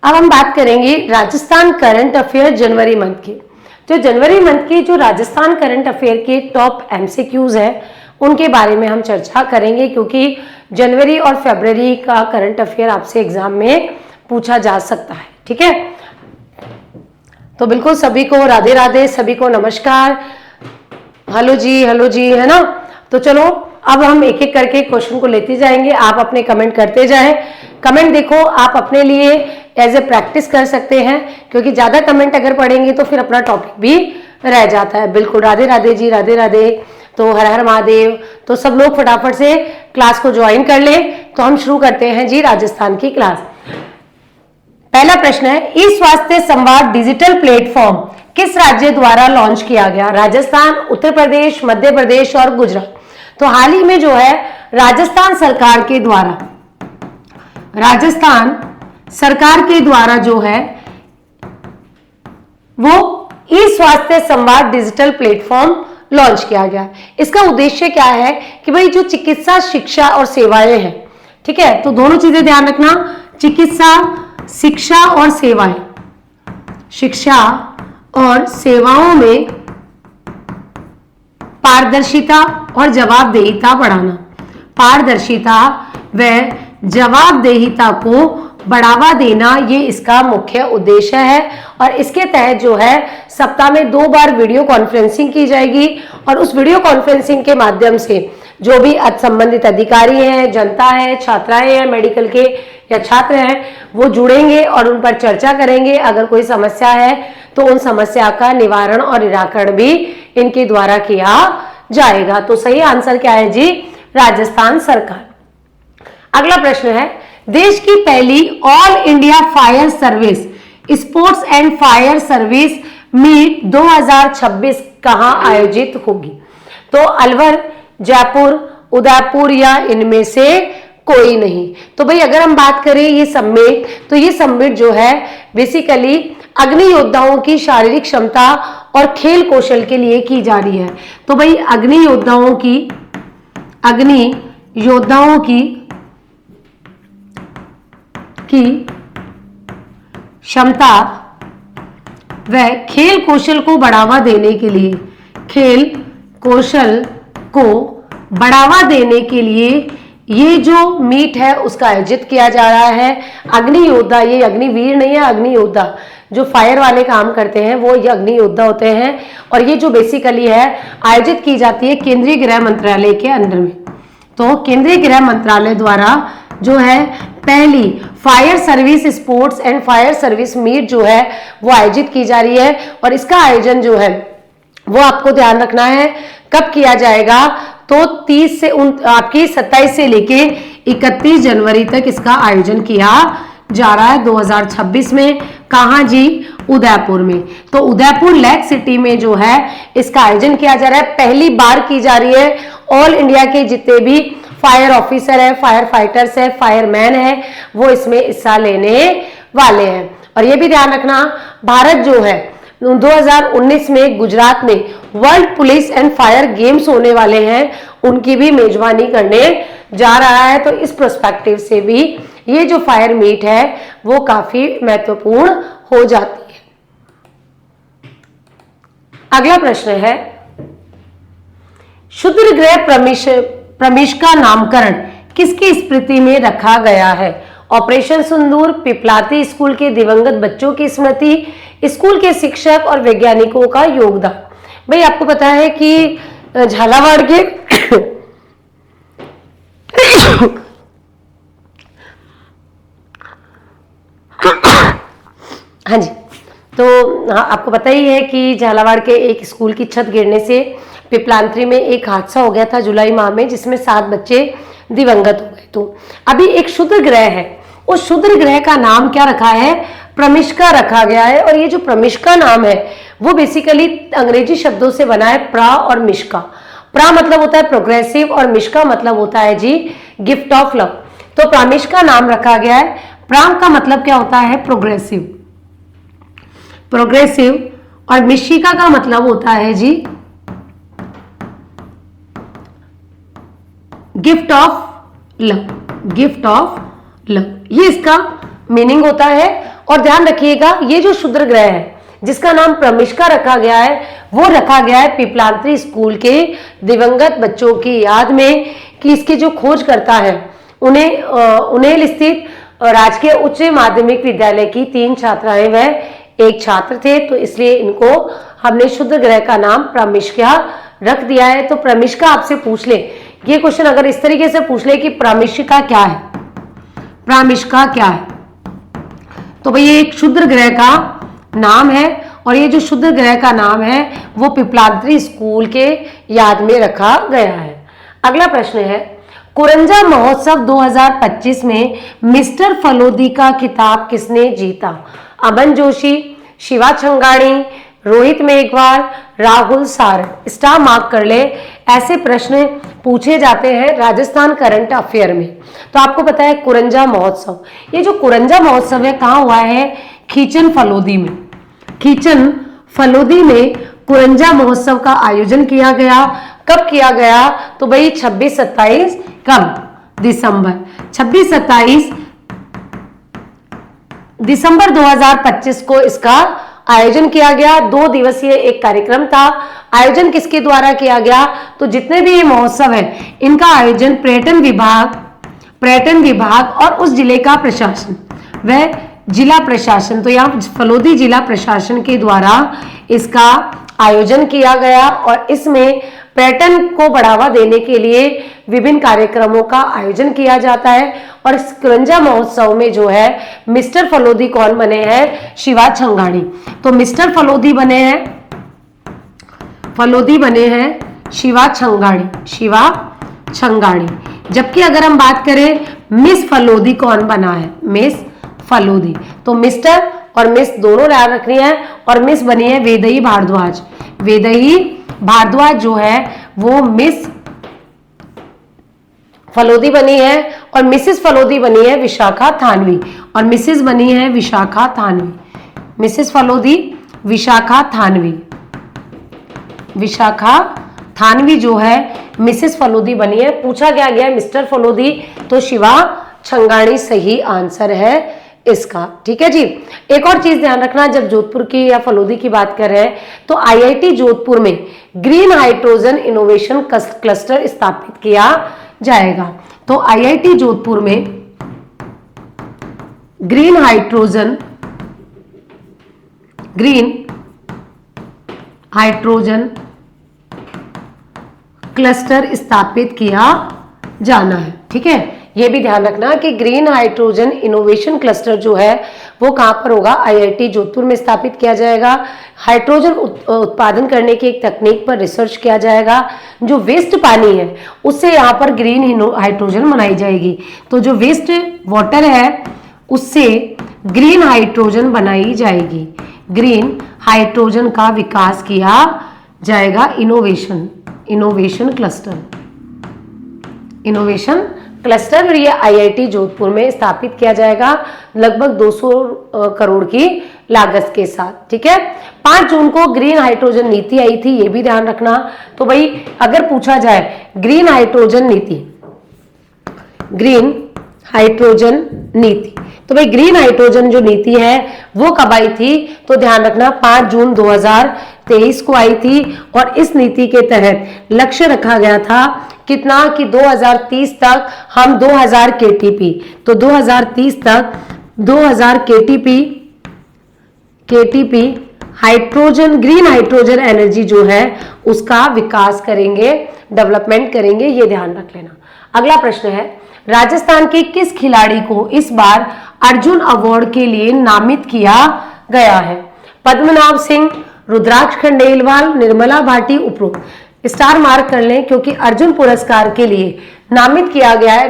अब हम बात करेंगे राजस्थान करंट अफेयर जनवरी मंथ की। तो जनवरी मंथ की जो राजस्थान करंट अफेयर के टॉप एमसीक्यूज है उनके बारे में हम चर्चा करेंगे, क्योंकि जनवरी और फरवरी का करंट अफेयर आपसे एग्जाम में पूछा जा सकता है। ठीक है, तो बिल्कुल सभी को राधे राधे, सभी को नमस्कार, हेलो जी है ना। तो चलो अब हम एक एक करके क्वेश्चन को लेते जाएंगे, आप अपने कमेंट करते जाएं। कमेंट देखो आप अपने लिए एज ए प्रैक्टिस कर सकते हैं, क्योंकि ज्यादा कमेंट अगर पढ़ेंगे तो फिर अपना टॉपिक भी रह जाता है। बिल्कुल राधे राधे जी, राधे राधे। तो हर हर महादेव। तो सब लोग फटाफट से क्लास को ज्वाइन कर ले। तो हम शुरू करते हैं जी राजस्थान की क्लास। पहला प्रश्न है, ई स्वास्थ्य संवाद डिजिटल प्लेटफॉर्म किस राज्य द्वारा लॉन्च किया गया? राजस्थान, उत्तर प्रदेश, मध्य प्रदेश और गुजरात। तो हाल ही में जो है राजस्थान सरकार के द्वारा जो है वो ई स्वास्थ्य संवाद डिजिटल प्लेटफॉर्म लॉन्च किया गया। इसका उद्देश्य क्या है कि भाई जो चिकित्सा, शिक्षा और सेवाएं हैं, ठीक है, तो दोनों चीजें ध्यान रखना, चिकित्सा, शिक्षा और सेवाएं, शिक्षा और सेवाओं में पारदर्शिता और जवाबदेहिता बढ़ाना। पारदर्शिता व जवाबदेहिता को बढ़ावा देना, ये इसका मुख्य उद्देश्य है। और इसके तहत जो है सप्ताह में 2 बार वीडियो कॉन्फ्रेंसिंग की जाएगी, और उस वीडियो कॉन्फ्रेंसिंग के माध्यम से जो भी संबंधित अधिकारी हैं, जनता है, छात्राएं हैं, मेडिकल के या छात्र हैं, वो जुड़ेंगे और उन पर चर्चा करेंगे। अगर कोई समस्या है तो उन समस्या का निवारण और निराकरण भी इनके द्वारा किया जाएगा। तो सही आंसर क्या है जी? राजस्थान सरकार। अगला प्रश्न है, देश की पहली all India fire service sports and fire service meet 2026 कहां आयोजित होगी? तो अलवर, जयपुर, उदयपुर या इनमें से कोई नहीं। तो भाई अगर हम बात करें ये समिट, तो ये समिट जो है बेसिकली अग्नि योद्धाओं की शारीरिक क्षमता और खेल कौशल के लिए की जा रही है। तो भाई अग्नि योद्धाओं की क्षमता व खेल कौशल को बढ़ावा देने के लिए, खेल कौशल को बढ़ावा देने के लिए ये जो मीट है उसका आयोजित किया जा रहा है। अग्नि योद्धा, ये अग्निवीर नहीं है, अग्नि योद्धा जो फायर वाले काम करते हैं वो ये अग्नि योद्धा होते हैं। और ये जो बेसिकली है आयोजित की जाती है केंद्रीय गृह मंत्रालय के अंडर में। तो केंद्रीय गृह मंत्रालय द्वारा जो है पहली fire service sports and fire service meet जो है वो आयोजित की जा रही है। और इसका आयोजन जो है वो आपको ध्यान रखना है कब किया जाएगा, तो 30 से आपकी 27 से लेके 31 जनवरी तक इसका आयोजन किया जा रहा है 2026 में। कहाँ जी? उदयपुर में। तो उदयपुर लेक सिटी में जो है इसका आयोजन किया जा रहा है, पहली बार की जा रही है। ऑल इंडिया के जितने भी फायर ऑफिसर है, फायर फाइटर्स है, फायरमैन है, वो इसमें हिस्सा लेने वाले हैं। और ये भी ध्यान रखना, भारत जो है 2019 में गुजरात में world police and fire games होने वाले हैं, उनकी भी मेजबानी करने जा रहा है। तो इस पर्सपेक्टिव से भी ये जो फायर मीट है वो काफी महत्वपूर्ण हो जाती है। अगला प्रश्न है, क्षुद्रग्रह प्रमिष्का नामकरण किसकी स्मृति में रखा गया है? ऑपरेशन सिंदूर, पिपलाती स्कूल के दिवंगत बच्चों की स्मृति, स्कूल के शिक्षक और वैज्ञानिकों का योगदान। भाई आपको पता है कि झालावाड़ के हाँ जी, तो हाँ, आपको पता ही है कि झालावाड़ के एक स्कूल की छत गिरने से पिपलांत्री में एक हादसा हो गया था जुलाई माह में, जिसमें 7 बच्चे दिवंगत हो गए। तो अभी एक क्षुद्र ग्रह है, उस क्षुद्र ग्रह का नाम क्या रखा है? प्रमिष्का रखा गया है। और ये जो प्रमिष्का नाम है वो बेसिकली अंग्रेजी शब्दों से बना है, प्रा और मिष्का। प्रा मतलब होता है प्रोग्रेसिव और मिष्का मतलब होता है जी गिफ्ट ऑफ लव। तो प्रामिष्का नाम रखा गया है। प्रा का मतलब क्या होता है? प्रोग्रेसिव, और मिशिका का मतलब होता है जी गिफ्ट ऑफ लव, ये इसका मीनिंग होता है। और ध्यान रखिएगा ये जो क्षुद्र ग्रह है जिसका नाम प्रमिष्का रखा गया है वो रखा गया है पिपलांत्री स्कूल के दिवंगत बच्चों की याद में कि इसके जो खोजकर्ता है उन्हें स्थित राजकीय उच्च माध्यमिक विद्यालय की 3 छात्राएं व एक छात्र थे, तो इसलिए इनको हमने क्षुद्र ग्रह का नाम प्रमिष्का रख दिया है। तो प्रमिष्का आपसे पूछ ले, ये क्वेश्चन अगर इस तरीके से पूछ ले कि प्रमिष्का क्या है, प्रमिष्का क्या है, तो भाई ये एक क्षुद्र ग्रह का नाम है और ये जो क्षुद्र ग्रह का नाम है वो पिपलांत्री स्कूल के याद में रखा गया है। अगला प्रश्न है, कुरंजा महोत्सव 2025 में मिस्टर फलोदी का खिताब किसने जीता? अमन जोशी, शिवा छंगाणी, रोहित मेघवाल, राहुल सारंग। स्टार मार्क कर ले, ऐसे प्रश्न पूछे जाते हैं राजस्थान करंट अफेयर में। तो आपको पता है कुरंजा महोत्सव, ये जो कुरंजा महोत्सव है कहाँ हुआ है? खीचन फलोदी में। खीचन फलोदी में कुरंजा महोत्सव का आयोजन किया गया। कब किया गया? तो भाई 26-27 कब? दिसंबर 26-27 दिसंबर 2025 को इसका आयोजन किया गया। 2 दिवसीय एक कार्यक्रम था। आयोजन किसके द्वारा किया गया? तो जितने भी ये महोत्सव है इनका आयोजन पर्यटन विभाग और उस जिले का प्रशासन वह जिला प्रशासन, तो यहाँ फलोदी जिला प्रशासन के द्वारा इसका आयोजन किया गया और इसमें पर्यटन को बढ़ावा देने के लिए विभिन्न कार्यक्रमों का आयोजन किया जाता है। और इस कुरंजा महोत्सव में जो है मिस्टर फलोदी कौन बने हैं? शिवा छंगाणी। तो मिस्टर फलोदी बने हैं शिवा छंगाणी। जबकि अगर हम बात करें मिस फलोदी कौन बना है? मिस फलोदी। तो मिस्टर और मिस दोनों याद रखनी है। और मिस बनी है वेदई भारद्वाज। वेदई भारद्वाज जो है वो मिस फलोदी बनी है और मिसेस फलोदी बनी है विशाखा थानवी। और मिसेस बनी है विशाखा थानवी। मिसेस फलोदी विशाखा थानवी जो है मिसेस फलोदी बनी है। पूछा क्या गया मिस्टर फलोदी, तो शिवा छंगाणी सही आंसर है इसका। ठीक है जी। एक और चीज ध्यान रखना, जब जोधपुर की या फलोदी की बात कर रहे हैं तो आईआईटी जोधपुर में ग्रीन हाइड्रोजन इनोवेशन क्लस्टर स्थापित किया जाएगा। तो आईआईटी जोधपुर में ग्रीन हाइड्रोजन क्लस्टर स्थापित किया जाना है। ठीक है, यह भी ध्यान रखना कि ग्रीन हाइड्रोजन इनोवेशन क्लस्टर जो है वो कहां पर होगा? आईआईटी जोधपुर में स्थापित किया जाएगा। हाइड्रोजन उत्पादन करने की एक तकनीक पर रिसर्च किया जाएगा। जो वेस्ट पानी है उससे यहाँ पर ग्रीन हाइड्रोजन बनाई जाएगी। तो जो वेस्ट वाटर है उससे ग्रीन हाइड्रोजन बनाई जाएगी। ग्रीन हाइड्रोजन का विकास किया जाएगा। इनोवेशन क्लस्टर और ये आईआईटी जोधपुर में स्थापित किया जाएगा लगभग 200 करोड़ की लागत के साथ। ठीक है, 5 जून को ग्रीन हाइड्रोजन नीति आई थी, ये भी ध्यान रखना। तो भाई अगर पूछा जाए ग्रीन हाइड्रोजन नीति तो भाई ग्रीन हाइड्रोजन जो नीति है वो कब आई थी? तो ध्यान रखना 5 जून 2023 को आई थी। और इस नीति के तहत लक्ष्य रखा गया था कितना कि 2030 तक हम 2000 केटीपी, तो 2030 तक 2000 केटीपी हाइड्रोजन ग्रीन हाइड्रोजन एनर्जी जो है उसका विकास करेंगे, डेवलपमेंट करेंगे, ये ध्यान रख लेना। अगला प्रश्न है, राजस्थान के किस खिलाड़ी को इस बार अर्जुन अवार्ड के लिए नामित किया गया है? पद्मनाभ सिंह, रुद्राक्ष खंडेलवाल, निर्मला भाटी, उपरोक्त। स्टार मार्क कर लें क्योंकि अर्जुन पुरस्कार के लिए नामित किया गया है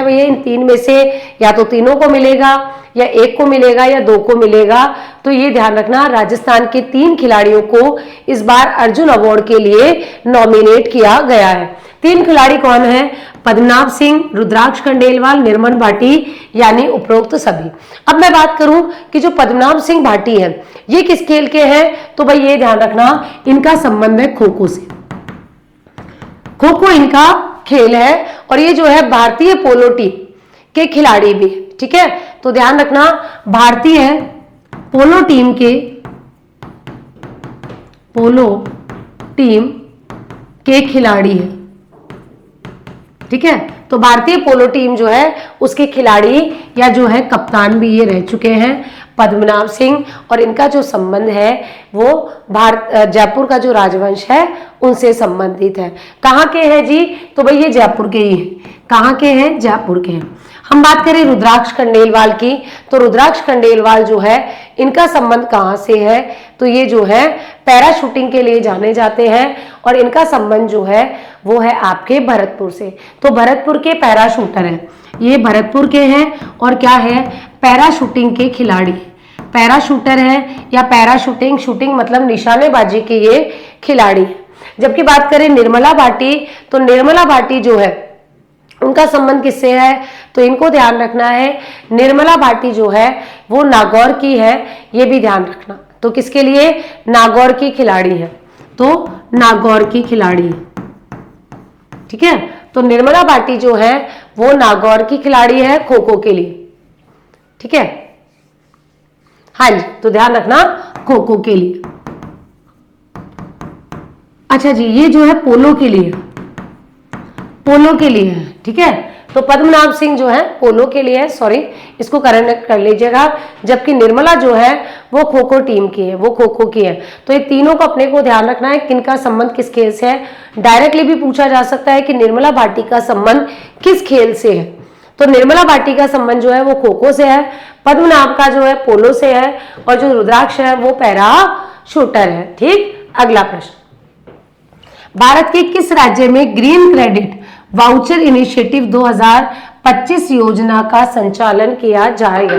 भैया इन 3 में से या तो तीनों को मिलेगा या 1 को मिलेगा या 2 को मिलेगा। तो ये ध्यान रखना राजस्थान के 3 खिलाड़ियों को इस बार अर्जुन अवार्ड के लिए नॉमिनेट किया गया है। 3 खिलाड़ी कौन है? पद्मनाभ सिंह, रुद्राक्ष खंडेलवाल, निर्मल भाटी, यानी उपरोक्त सभी। अब मैं बात करूं कि जो पद्मनाभ सिंह भाटी है ये किस खेल के हैं? तो भाई ये ध्यान रखना इनका संबंध है खो खो से। खो खो इनका खेल है और ये जो है भारतीय पोलो टीम के खिलाड़ी भी, ठीक है, तो ध्यान रखना भारतीय पोलो टीम के खिलाड़ी है। ठीक है, तो भारतीय पोलो टीम जो है उसके खिलाड़ी या जो है कप्तान भी ये रह चुके हैं पद्मनाभ सिंह, और इनका जो संबंध है वो जयपुर का जो राजवंश है उनसे संबंधित है। कहाँ के हैं जी? तो भाई ये जयपुर के ही हैं। कहाँ के हैं? जयपुर के हैं। हम बात करें रुद्राक्ष खंडेलवाल की, तो रुद्राक्ष खंडेलवाल जो है इनका संबंध कहाँ से है? तो ये जो है पैराशूटिंग के लिए जाने जाते हैं और इनका संबंध जो है वो है आपके भरतपुर से। तो भरतपुर के पैराशूटर हैं, ये भरतपुर के हैं और क्या है? पैराशूटिंग के खिलाड़ी, पैराशूटर है या पैराशूटिंग, शूटिंग मतलब निशानेबाजी के ये खिलाड़ी। जबकि बात करें निर्मला भाटी, तो निर्मला भाटी जो है उनका संबंध किससे है? तो इनको ध्यान रखना है, निर्मला भाटी जो है वो नागौर की है, ये भी ध्यान रखना। तो किसके लिए? नागौर की खिलाड़ी है, तो नागौर की खिलाड़ी है। ठीक है, तो निर्मला भाटी जो है वो नागौर की खिलाड़ी है खो खो के लिए। ठीक है, हाँ जी, तो ध्यान रखना खो खो के लिए। अच्छा जी, ये जो है पोलो के लिए, पोलो के लिए है। ठीक है, तो पद्मनाभ सिंह जो है पोलो के लिए है, सॉरी इसको करेक्ट कर लीजिएगा। जबकि निर्मला जो है वो खो खो टीम की है, वो खो खो की है। तो ये तीनों को अपने को ध्यान रखना है किनका संबंध किस खेल से है। डायरेक्टली भी पूछा जा सकता है कि निर्मला भाटी का संबंध किस खेल से है। तो निर्मला भाटी का संबंध जो है वो खो खो से है, पद्मनाभ का जो है पोलो से है, और जो रुद्राक्ष है वो पैरा शूटर है। ठीक, अगला प्रश्न, भारत के किस राज्य में ग्रीन क्रेडिट वाउचर इनिशिएटिव 2025 योजना का संचालन किया जाएगा?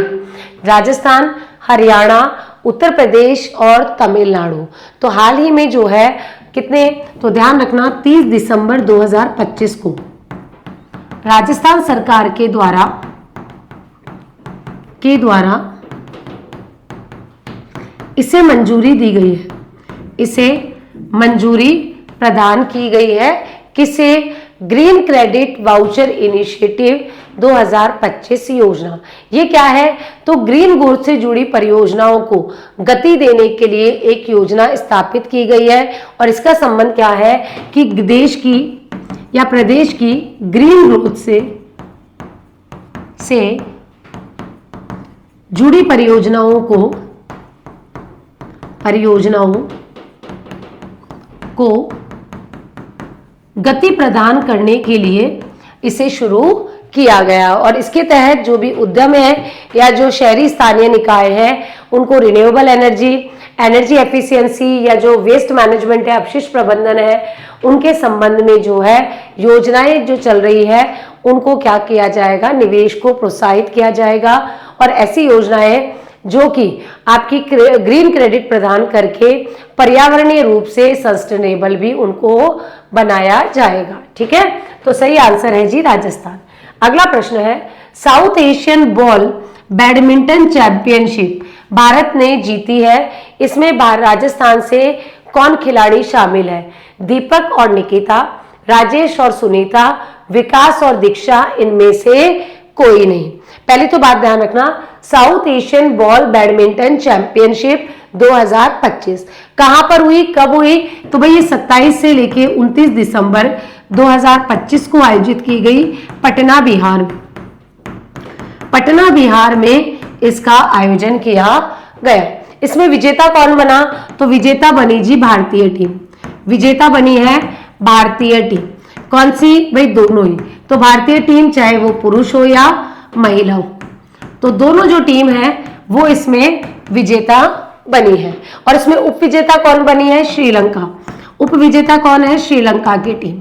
राजस्थान, हरियाणा, उत्तर प्रदेश और तमिलनाडु। तो हाल ही में जो है कितने, तो ध्यान रखना 30 दिसंबर 2025 को राजस्थान सरकार के द्वारा इसे मंजूरी दी गई है, इसे मंजूरी प्रदान की गई है। किसे? ग्रीन क्रेडिट वाउचर इनिशिएटिव 2025 योजना। ये क्या है? तो ग्रीन गुड्स से जुड़ी परियोजनाओं को गति देने के लिए एक योजना स्थापित की गई है, और इसका संबंध क्या है कि देश की या प्रदेश की ग्रीन ग्रोथ से जुड़ी परियोजनाओं को गति प्रदान करने के लिए इसे शुरू किया गया। और इसके तहत जो भी उद्यम है या जो शहरी स्थानीय निकाय है उनको रिन्यूएबल एनर्जी, एनर्जी एफिशिएंसी या जो वेस्ट मैनेजमेंट है, अपशिष्ट प्रबंधन है, उनके संबंध में जो है योजनाएं जो चल रही है उनको क्या किया जाएगा? निवेश को प्रोत्साहित किया जाएगा। और ऐसी योजनाएं जो कि आपकी ग्रीन क्रेडिट प्रदान करके पर्यावरणीय रूप से सस्टेनेबल भी उनको बनाया जाएगा। ठीक है, तो सही आंसर है जी राजस्थान। अगला प्रश्न है, south Asian ball badminton championship Bharat ने जीती है, इसमें राजस्थान से कौन खिलाड़ी शामिल है? दीपक और निकिता, राजेश और सुनीता, विकास और दीक्षा, इनमें से कोई नहीं। पहली तो बात ध्यान रखना, south Asian ball badminton championship 2025 कहां पर हुई, कब हुई? तो भाई ये 27 से लेके 29 दिसंबर 2025 को आयोजित की गई पटना बिहार में। पटना बिहार में इसका आयोजन किया गया। इसमें विजेता कौन बना? तो विजेता बनी जी भारतीय टीम, विजेता बनी है भारतीय टीम। कौन सी? भाई दोनों ही। तो भारतीय टीम चाहे वो पुरुष हो या महिला हो, तो दोनों जो टीम है वो इसमें विजेता बनी है। और इसमें उप विजेता कौन बनी है? श्रीलंका। उप विजेता कौन है? श्रीलंका की टीम।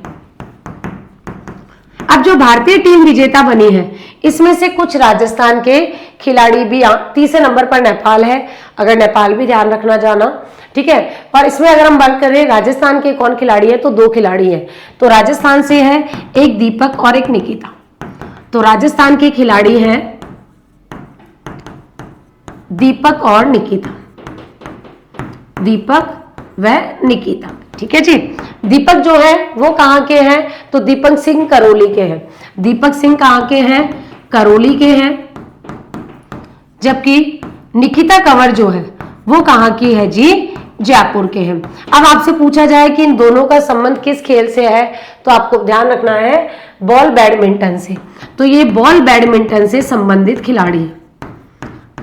अब जो भारतीय टीम विजेता बनी है इसमें से कुछ राजस्थान के खिलाड़ी भी, तीसरे नंबर पर नेपाल है, अगर नेपाल भी ध्यान रखना जाना। ठीक है, और इसमें अगर हम बात करें राजस्थान के कौन खिलाड़ी है, तो दो खिलाड़ी है। तो राजस्थान से है एक दीपक और एक निकिता। तो राजस्थान के खिलाड़ी हैं दीपक और निकिता, दीपक व निकिता। ठीक है जी, दीपक जो है वो कहाँ के हैं? तो दीपक सिंह करौली के हैं। दीपक सिंह कहाँ के हैं? करौली के हैं। जबकि निकिता कंवर जो है वो कहाँ की है जी, जयपुर के हैं। अब आपसे पूछा जाए कि इन दोनों का संबंध किस खेल से है, तो आपको ध्यान रखना है बॉल बैडमिंटन से। तो ये बॉल बैडमिंटन से संबंधित खिलाड़ी है,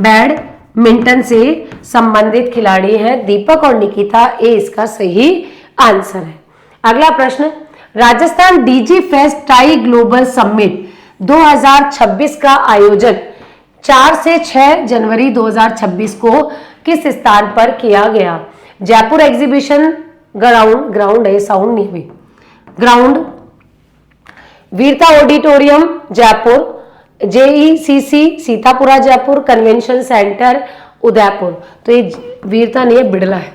बैडमिंटन से संबंधित खिलाड़ी हैं दीपक और निकिता, ए इसका सही आंसर है। अगला प्रश्न, Rajasthan digi fest TiE global summit 2026 का आयोजन 4 से 6 जनवरी 2026 को किस स्थान पर किया गया? जयपुर एग्जीबिशन ग्राउंड है, साउंड नहीं हुई, ग्राउंड, वीरता auditorium Jaipur, JECC Sitapura Jaipur, convention centre Udaipur. तो ये वीरता नहीं है, बिड़ला है,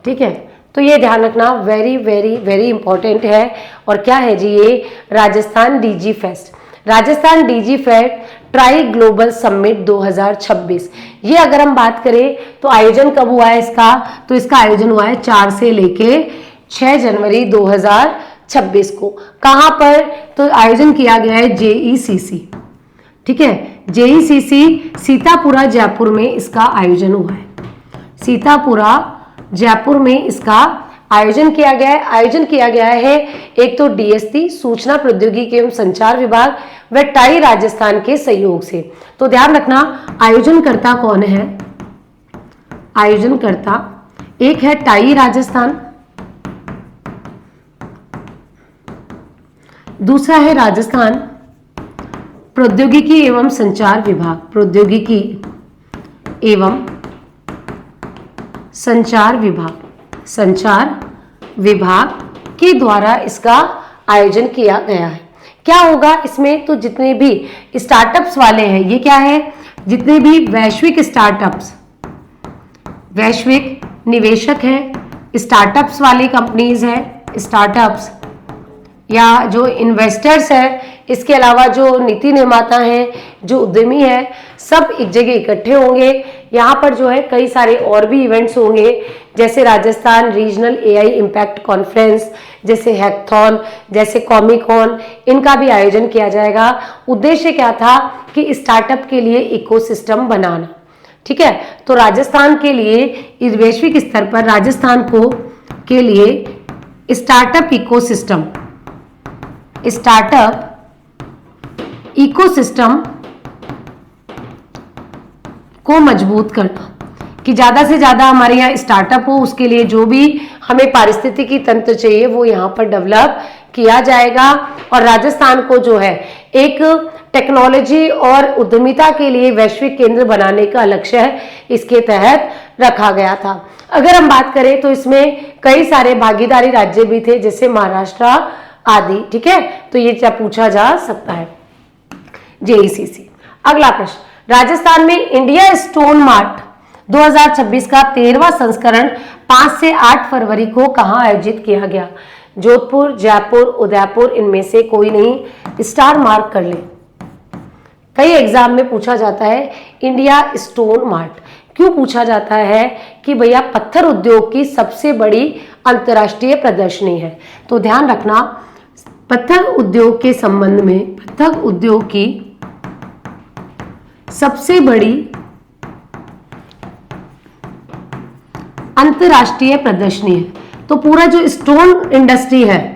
ठीक है। तो ये ध्यान रखना, वेरी वेरी वेरी इंपॉर्टेंट है। और क्या है जी, ये Rajasthan digi fest, Rajasthan digi fest try global summit 2026। ये अगर हम बात करें तो आयोजन कब हुआ है इसका, तो इसका आयोजन हुआ है 4 से लेके 6 जनवरी 2026 को। कहां पर, तो आयोजन किया गया है जेईसीसी, ठीक है, जेईसीसी सीतापुरा जयपुर में इसका आयोजन हुआ है, सीतापुरा जयपुर में इसका आयोजन किया गया है। आयोजन किया गया है एक तो डीएसटी सूचना प्रौद्योगिकी एवं संचार विभाग व टाई राजस्थान के सहयोग से। तो ध्यान रखना, आयोजनकर्ता कौन है, आयोजनकर्ता एक है टाई राजस्थान, दूसरा है राजस्थान प्रौद्योगिकी एवं संचार विभाग, प्रौद्योगिकी एवं संचार विभाग के द्वारा इसका आयोजन किया गया है। क्या होगा इसमें, तो जितने भी स्टार्टअप्स वाले हैं, ये क्या है, जितने भी वैश्विक स्टार्टअप्स, वैश्विक निवेशक हैं, स्टार्टअप्स वाली कंपनीज हैं, स्टार्टअप्स या जो इन्वेस्टर्स हैं, इसके अलावा जो नीति निर्माता हैं, जो उद्यमी हैं, सब एक जगह इकट्ठे होंगे। यहाँ पर जो है कई सारे और भी इवेंट्स होंगे, जैसे Rajasthan regional AI impact conference, जैसे हैकथॉन, जैसे कॉमिकॉन, इनका भी आयोजन किया जाएगा। उद्देश्य क्या था कि स्टार्टअप के लिए इकोसिस्टम बनाना, ठीक है। तो राजस्थान के लिए इस वैश्विक स्तर पर राजस्थान को के लिए स्टार्टअप इकोसिस्टम को मजबूत करना, कि ज्यादा से ज्यादा हमारे यहाँ स्टार्टअप हो, उसके लिए जो भी हमें पारिस्थितिकी तंत्र चाहिए वो यहाँ पर डेवलप किया जाएगा। और राजस्थान को जो है एक टेक्नोलॉजी और उद्यमिता के लिए वैश्विक केंद्र बनाने का लक्ष्य इसके तहत रखा गया था। अगर हम बात करें तो इसमें कई सारे भागीदारी राज्य भी थे, जैसे महाराष्ट्र आदि, ठीक है। तो ये क्या पूछा जा सकता है, जेईसीसी। अगला प्रश्न, राजस्थान में इंडिया स्टोन मार्ट 2026 का 13वां संस्करण 5 से 8 फरवरी को कहां आयोजित किया गया? जोधपुर, जयपुर, उदयपुर, इनमें से कोई नहीं, स्टार मार्क कर ले। कई एग्जाम में पूछा जाता है इंडिया स्टोन मार्ट, क्यों पूछा जाता है कि भैया पत्थर उद्योग की सबसे बड़ी अंतर्राष्ट्रीय प्रदर्शनी है। तो ध्यान रखना, पत्थर उद्योग के संबंध में, पत्थर उद्योग की सबसे बड़ी अंतर्राष्ट्रीय प्रदर्शनी है। तो पूरा जो स्टोन इंडस्ट्री है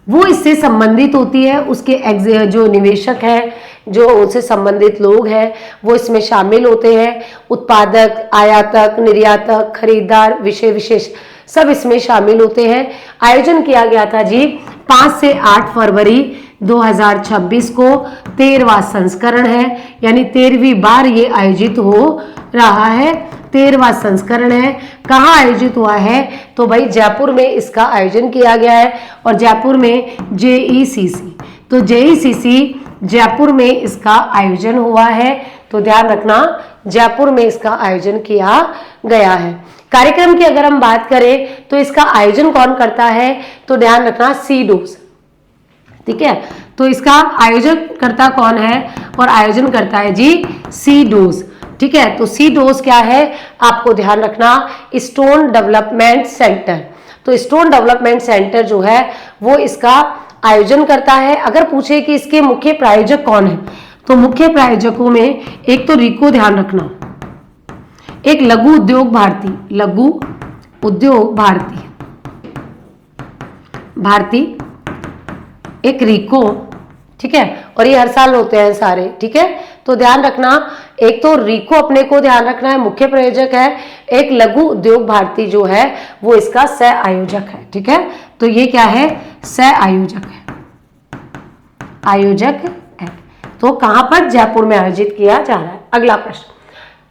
वो इससे संबंधित होती है, उसके जो निवेशक हैं, जो उससे संबंधित लोग हैं, वो इसमें शामिल होते हैं। उत्पादक, आयातक, निर्यातक, खरीदार, विषय विशेष सब इसमें शामिल होते हैं। आयोजन किया गया था जी 5 से 8 फरवरी 2026 को, 13वां संस्करण है, यानी 13वीं बार ये आयोजित हो रहा है, 13वां संस्करण है। कहाँ आयोजित हुआ है? तो भाई जयपुर में इसका आयोजन किया गया है, और जयपुर में जेईसीसी, तो जेईसीसी जयपुर में इसका आयोजन हुआ है। तो ध्यान रखना, जयपुर में इसका आयोजन किया गया है। कार्यक्रम की अगर हम बात करें तो इसका आयोजन कौन करता है? तो ध्यान रखना, सीडोज, ठीक है। तो इसका आयोजन करता कौन है? और आयोजन करता है जी सीडोज, ठीक है। तो सीडोज क्या है आपको ध्यान रखना, स्टोन डेवलपमेंट सेंटर। तो स्टोन डेवलपमेंट सेंटर जो है वो इसका आयोजन करता है। अगर पूछे कि इसके मुख्य प्रायोजक कौन है, तो मुख्य प्रायोजकों में एक तो रिको ध्यान रखना, एक लघु उद्योग भारती, लघु उद्योग भारती, एक रिको, ठीक है, और ये हर साल होते हैं सारे, ठीक है। तो ध्यान रखना, एक तो रिको अपने को ध्यान रखना है, मुख्य प्रायोजक है, एक लघु उद्योग भारती जो है वो इसका सह आयोजक है, ठीक है। तो ये क्या है, सह आयोजक है, आयोजक है। तो कहां पर, जयपुर में आयोजित किया जा रहा है। अगला प्रश्न,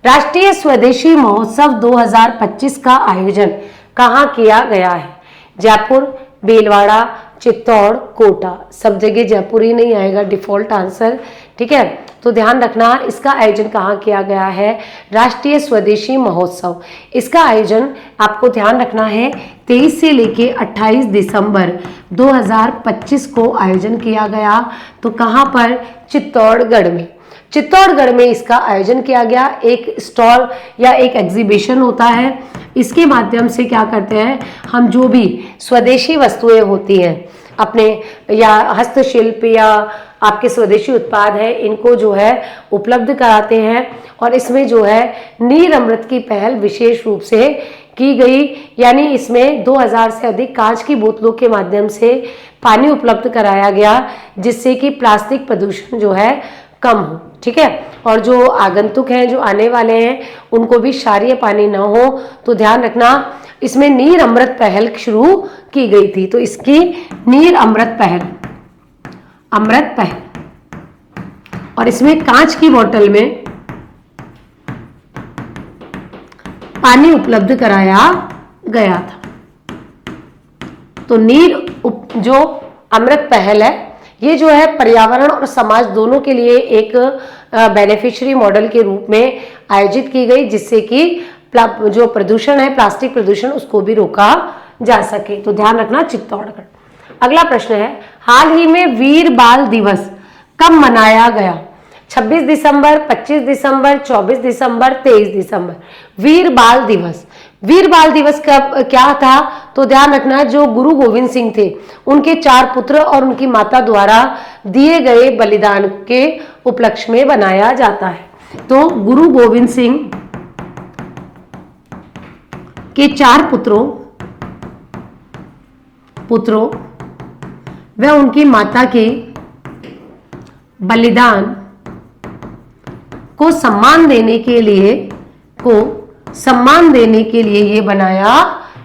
राष्ट्रीय स्वदेशी महोत्सव 2025 का आयोजन कहां किया गया है? जयपुर, भीलवाड़ा, चित्तौड़, कोटा। सब जगह जयपुर ही नहीं आएगा डिफॉल्ट आंसर, ठीक है। तो ध्यान रखना, इसका आयोजन कहाँ किया गया है, राष्ट्रीय स्वदेशी महोत्सव। इसका आयोजन आपको ध्यान रखना है 23 से लेके 28 दिसंबर 2025 को आयोजन किया गया। तो कहाँ पर, चित्तौड़गढ़ में। चित्तौड़गढ़ में इसका आयोजन किया गया। एक स्टॉल या एक एग्जीबिशन होता है, इसके माध्यम से क्या करते हैं हम, जो भी स्वदेशी वस्तुएं होती हैं अपने, या हस्तशिल्प या आपके स्वदेशी उत्पाद है, इनको जो है उपलब्ध कराते हैं। और इसमें जो है नीर अमृत की पहल विशेष रूप से की गई, यानी इसमें 2000 से अधिक कांच की बोतलों के माध्यम से पानी उपलब्ध कराया गया, जिससे कि प्लास्टिक प्रदूषण जो है कम हो, ठीक है। और जो आगंतुक हैं, जो आने वाले हैं, उनको भी क्षारीय पानी ना हो। तो ध्यान रखना, इसमें नीर अमृत पहल शुरू की गई थी। तो इसकी नीर अमृत पहल, और इसमें कांच की बोतल में पानी उपलब्ध कराया गया था। तो जो अमृत पहल है, ये जो है पर्यावरण और समाज दोनों के लिए एक बेनिफिशियरी मॉडल के रूप में आयोजित की गई, जिससे कि जो प्रदूषण है, प्लास्टिक प्रदूषण, उसको भी रोका जा सके। तो ध्यान रखना, चित्तौड़गढ़। अगला प्रश्न है, हाल ही में वीर बाल दिवस कब मनाया गया? 26 दिसंबर, 25 दिसंबर, 24 दिसंबर, 23 दिसंबर। वीर बाल दिवस, वीर बाल दिवस कब, क्या था? तो ध्यान रखना, जो गुरु गोविंद सिंह थे, उनके 4 पुत्र और उनकी माता द्वारा दिए गए बलिदान के उपलक्ष्य में बनाया जाता है। तो गुरु गोविंद सिंह के 4 पुत्रों व उनकी माता के बलिदान को सम्मान देने के लिए ये बनाया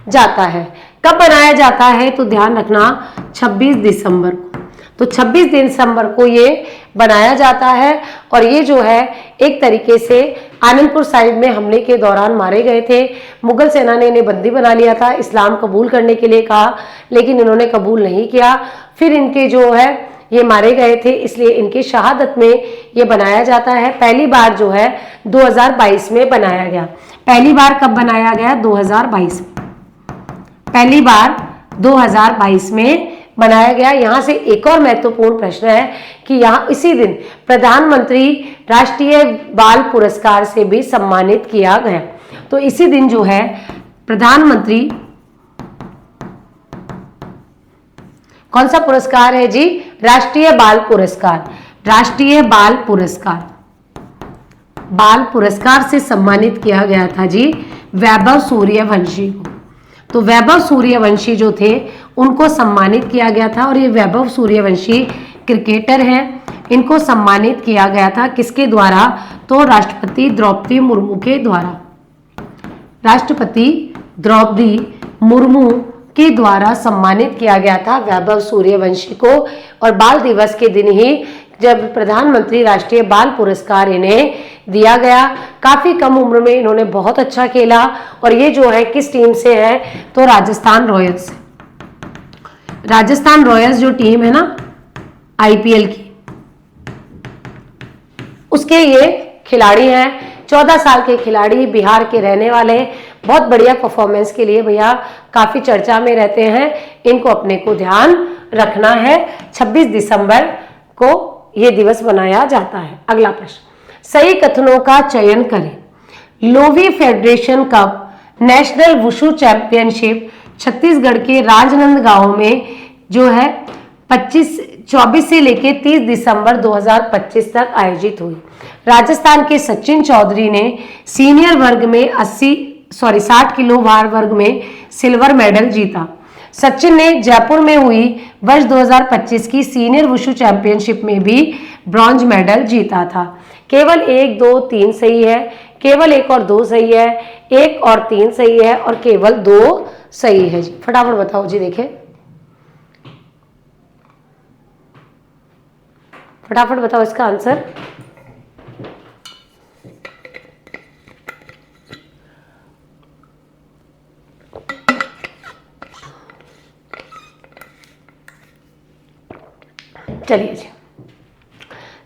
जाता है। कब बनाया जाता है? तो ध्यान रखना, 26 दिसंबर को। तो 26 दिसंबर को ये बनाया जाता है। और ये जो है एक तरीके से आनंदपुर साहिब में हमले के दौरान मारे गए थे। मुगल सेना ने इन्हें बंदी बना लिया था, इस्लाम कबूल करने के लिए कहा, लेकिन इन्होंने कबूल नहीं किया। फिर इनके जो है ये मारे गए थे, इसलिए इनकी शहादत में ये बनाया जाता है। पहली बार जो है 2022 में बनाया गया। पहली बार कब बनाया गया? 2022 में। पहली बार 2022 में बनाया गया। यहाँ से एक और महत्वपूर्ण प्रश्न है कि यहाँ इसी दिन प्रधानमंत्री राष्ट्रीय बाल पुरस्कार से भी सम्मानित किया गया। तो इसी दिन जो है प्रधानमंत्री, कौन सा पुरस्कार है जी? राष्ट्रीय बाल पुरस्कार। राष्ट्रीय बाल पुरस्कार से सम्मानित किया गया था जी वैभव सूर्यवंशी को। तो वैभव सूर्यवंशी जो थे उनको सम्मानित किया गया था। और ये वैभव सूर्यवंशी क्रिकेटर हैं, इनको सम्मानित किया गया था किसके द्वारा? तो राष्ट्रपति द्रौपदी मुर्मू के द्वारा। राष्ट्रपति द्रौपदी मुर्मू के द्वारा सम्मानित किया गया था वैभव सूर्यवंशी को। और बाल दिवस के दिन ही जब प्रधानमंत्री राष्ट्रीय बाल पुरस्कार इन्हें दिया गया। काफी कम उम्र में इन्होंने बहुत अच्छा खेला। और ये जो है किस टीम से है? तो राजस्थान रॉयल्स। राजस्थान रॉयल्स जो टीम है ना आईपीएल की, उसके ये खिलाड़ी हैं। 14 साल के खिलाड़ी, बिहार के रहने वाले, बहुत बढ़िया परफॉर्मेंस के लिए भैया काफी चर्चा में रहते हैं। इनको अपने को ध्यान रखना है। 26 दिसंबर को यह दिवस मनाया जाता है। अगला प्रश्न, सही कथनों का चयन करें। Loewi federation cup national wushu championship Chhattisgarh के राजनांदगांव में जो है 24 से लेके 30 दिसंबर 2025 तक आयोजित हुई। राजस्थान के सचिन चौधरी ने सीनियर वर्ग में 60 किलो भार वर्ग में सिल्वर मेडल जीता। सचिन ने जयपुर में हुई वर्ष 2025 की सीनियर वुशु चैंपियनशिप में भी ब्रॉन्ज मेडल जीता था। केवल 1, 2, 3 सही है, केवल 1 और 2 सही है, 1 और 3 सही है और केवल 2 सही है जी। फटाफट बताओ जी, देखें फटाफट बताओ इसका आंसर। चलिए जी,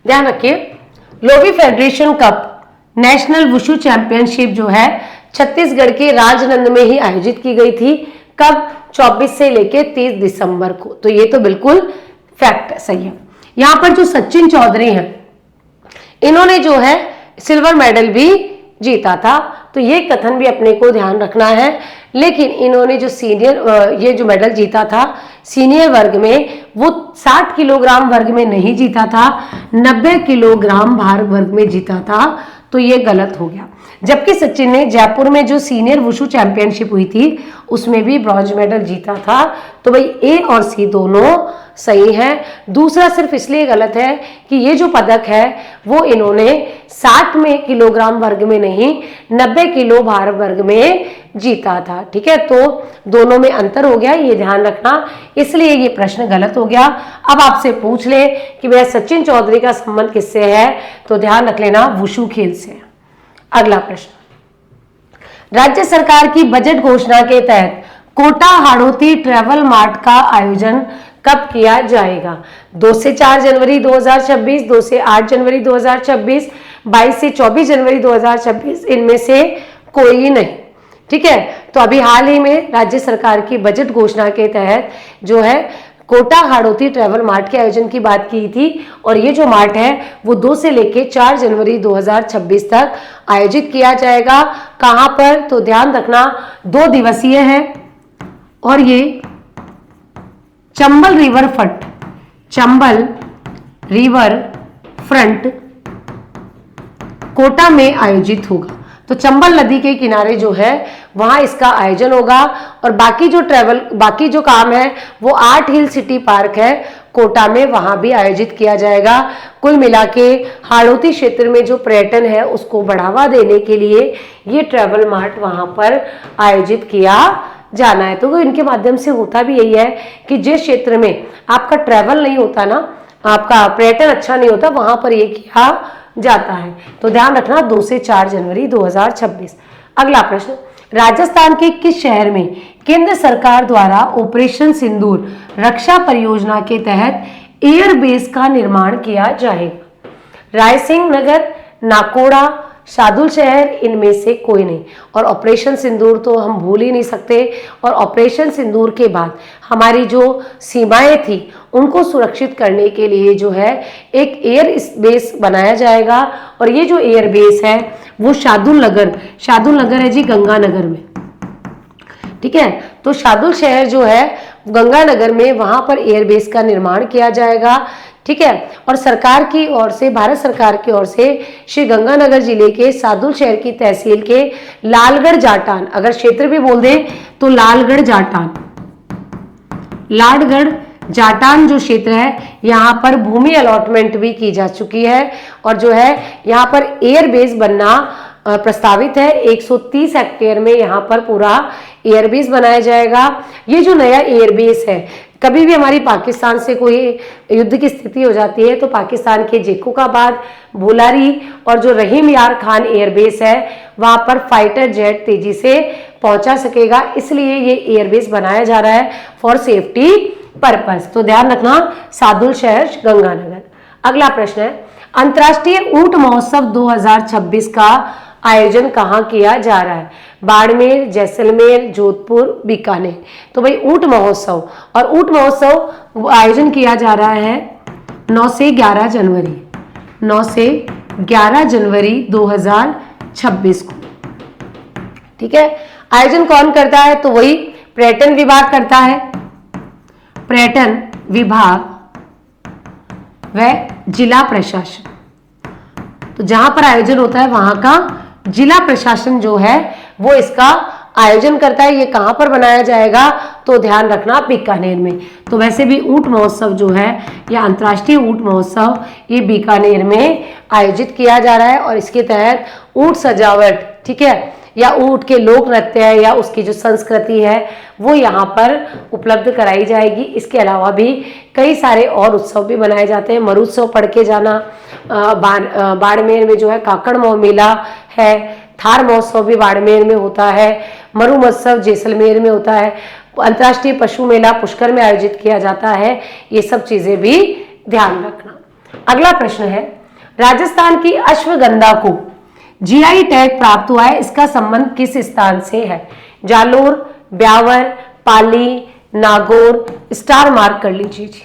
ध्यान रखिए, Loewi federation cup national wushu championship जो है छत्तीसगढ़ के राजनंद में ही आयोजित की गई थी। कब? 24 से लेके 30 दिसंबर को। तो ये तो बिल्कुल फैक्ट सही है। यहां पर जो सचिन चौधरी हैं, इन्होंने जो है सिल्वर मेडल भी जीता था, तो ये कथन भी अपने को ध्यान रखना है। लेकिन इन्होंने जो ये जो मेडल जीता था सीनियर वर्ग में, वो 60 किलोग्राम वर्ग में नहीं जीता था, 90 किलोग्राम भार वर्ग में जीता था, तो ये गलत हो गया। जबकि सचिन ने जयपुर में जो सीनियर वुशु चैंपियनशिप हुई थी उसमें भी ब्रॉन्ज मेडल जीता था। तो भाई ए और सी दोनों सही है। दूसरा सिर्फ इसलिए गलत है कि ये जो पदक है वो इन्होंने 60 में किलोग्राम वर्ग में नहीं, 90 किलो भार वर्ग में जीता था। ठीक है, तो दोनों में अंतर हो गया, ये ध्यान रखना, इसलिए ये प्रश्न गलत हो गया। अब आपसे पूछ ले कि भैया सचिन चौधरी का संबंध किससे है, तो ध्यान रख लेना वुशु खेल से। अगला प्रश्न, राज्य सरकार की बजट घोषणा के तहत कोटा हाड़ौती ट्रैवल मार्ट का आयोजन कब किया जाएगा? 2 से 4 जनवरी 2026, 2 से 8 जनवरी 2026, 22 से 24 जनवरी 2026, इनमें से कोई नहीं। ठीक है, तो अभी हाल ही में राज्य सरकार की बजट घोषणा के तहत जो है कोटा हाड़ौती ट्रैवल मार्ट के आयोजन की बात की थी, और ये जो मार्ट है वो 2 से लेके 4 जनवरी 2026 तक आयोजित किया जाएगा। कहां पर? तो ध्यान रखना 2 दिवसीय है, और ये चंबल रिवर फ्रंट कोटा में आयोजित होगा। तो चंबल नदी के किनारे जो है वहां इसका आयोजन होगा, और बाकी जो काम है वो 8 हिल सिटी पार्क है कोटा में, वहां भी आयोजित किया जाएगा। कुल मिला के हाड़ौती क्षेत्र में जो पर्यटन है उसको बढ़ावा देने के लिए ये ट्रैवल मार्ट वहां पर आयोजित किया जाना है। तो इनके माध्यम से होता भी यही है कि जिस क्षेत्र में आपका ट्रैवल नहीं होता ना, आपका पर्यटन अच्छा नहीं होता, वहां पर ये किया जाता है। तो ध्यान रखना 2 से 4 जनवरी 2026। अगला प्रश्न, राजस्थान के किस शहर में केंद्र सरकार द्वारा ऑपरेशन सिंदूर रक्षा परियोजना के तहत एयरबेस का निर्माण किया जाएगा? रायसिंह नगर, नाकोड़ा, शार्दुल शहर, इनमें से कोई नहीं। और ऑपरेशन सिंदूर तो हम भूल ही नहीं सकते, और ऑपरेशन सिंदूर के बाद हमारी जो सीमाएं थी उनको सुरक्षित करने के लिए जो है एक एयर बेस बनाया जाएगा, और ये जो एयर बेस है वो शार्दुल नगर है जी, गंगानगर में। ठीक है, तो शार्दुल शहर जो है गंगानगर में, वहां पर एयरबेस का निर्माण किया जाएगा। ठीक है, और सरकार की ओर से, भारत सरकार की ओर से श्री गंगानगर जिले के शार्दुल शहर की तहसील के लालगढ़ जाटान, अगर क्षेत्र भी बोल दें तो लालगढ़ जाटान जो क्षेत्र है यहाँ पर भूमि अलॉटमेंट भी की जा चुकी है, और जो है यहाँ पर एयरबेस बनना प्रस्तावित है। 130 हेक्टेयर में यहाँ पर पूरा एयरबेस बनाया जाएगा। ये जो नया एयरबेस है, कभी भी हमारी पाकिस्तान से कोई युद्ध की स्थिति हो जाती है तो पाकिस्तान के जेकोकाबाद, भोलारी और जो रहीम यार खान एयरबेस है वहां पर फाइटर जेट तेजी से पहुंचा सकेगा, इसलिए ये एयरबेस बनाया जा रहा है फॉर सेफ्टी पर्पस। तो ध्यान रखना शार्दुल शहर गंगानगर। अगला प्रश्न है, अंतर्राष्ट्रीय ऊंट महोत्सव 2026 का आयोजन कहाँ किया जा रहा है? बाड़मेर, जैसलमेर, जोधपुर, बीकानेर। तो भाई ऊंट महोत्सव, और ऊंट महोत्सव आयोजन किया जा रहा है 9 से 11 जनवरी 2026 को। ठीक है, आयोजन कौन करता है? तो वही पर्यटन विभाग करता है। पर्यटन विभाग वह जिला प्रशासन। तो जहां पर आयोजन होता है वहां का जिला प्रशासन जो है वो इसका आयोजन करता है। ये कहां पर बनाया जाएगा, तो ध्यान रखना बीकानेर में। तो वैसे भी ऊंट महोत्सव जो है, या अंतर्राष्ट्रीय ऊंट महोत्सव, ये बीकानेर में आयोजित किया जा रहा है और इसके तहत ऊंट सजावट, ठीक है, या ऊंट के लोक नृत्य है या उसकी जो संस्कृति है वो यहाँ पर उपलब्ध कराई जाएगी। इसके अलावा भी कई सारे और उत्सव भी मनाए जाते हैं। मरुत्सव पढ़ के जाना, बाड़मेर में जो है काकड़ मेला है, थार महोत्सव भी बाड़मेर में होता है, मरु महोत्सव जैसलमेर में होता है, अंतर्राष्ट्रीय पशु मेला पुष्कर में आयोजित किया जाता है। ये सब चीजें भी ध्यान रखना। अगला प्रश्न है, राजस्थान की अश्वगंधा को जीआई टैग प्राप्त हुआ है, इसका संबंध किस स्थान से है? जालोर, ब्यावर, पाली, नागौर। स्टार मार्क कर लीजिए जी,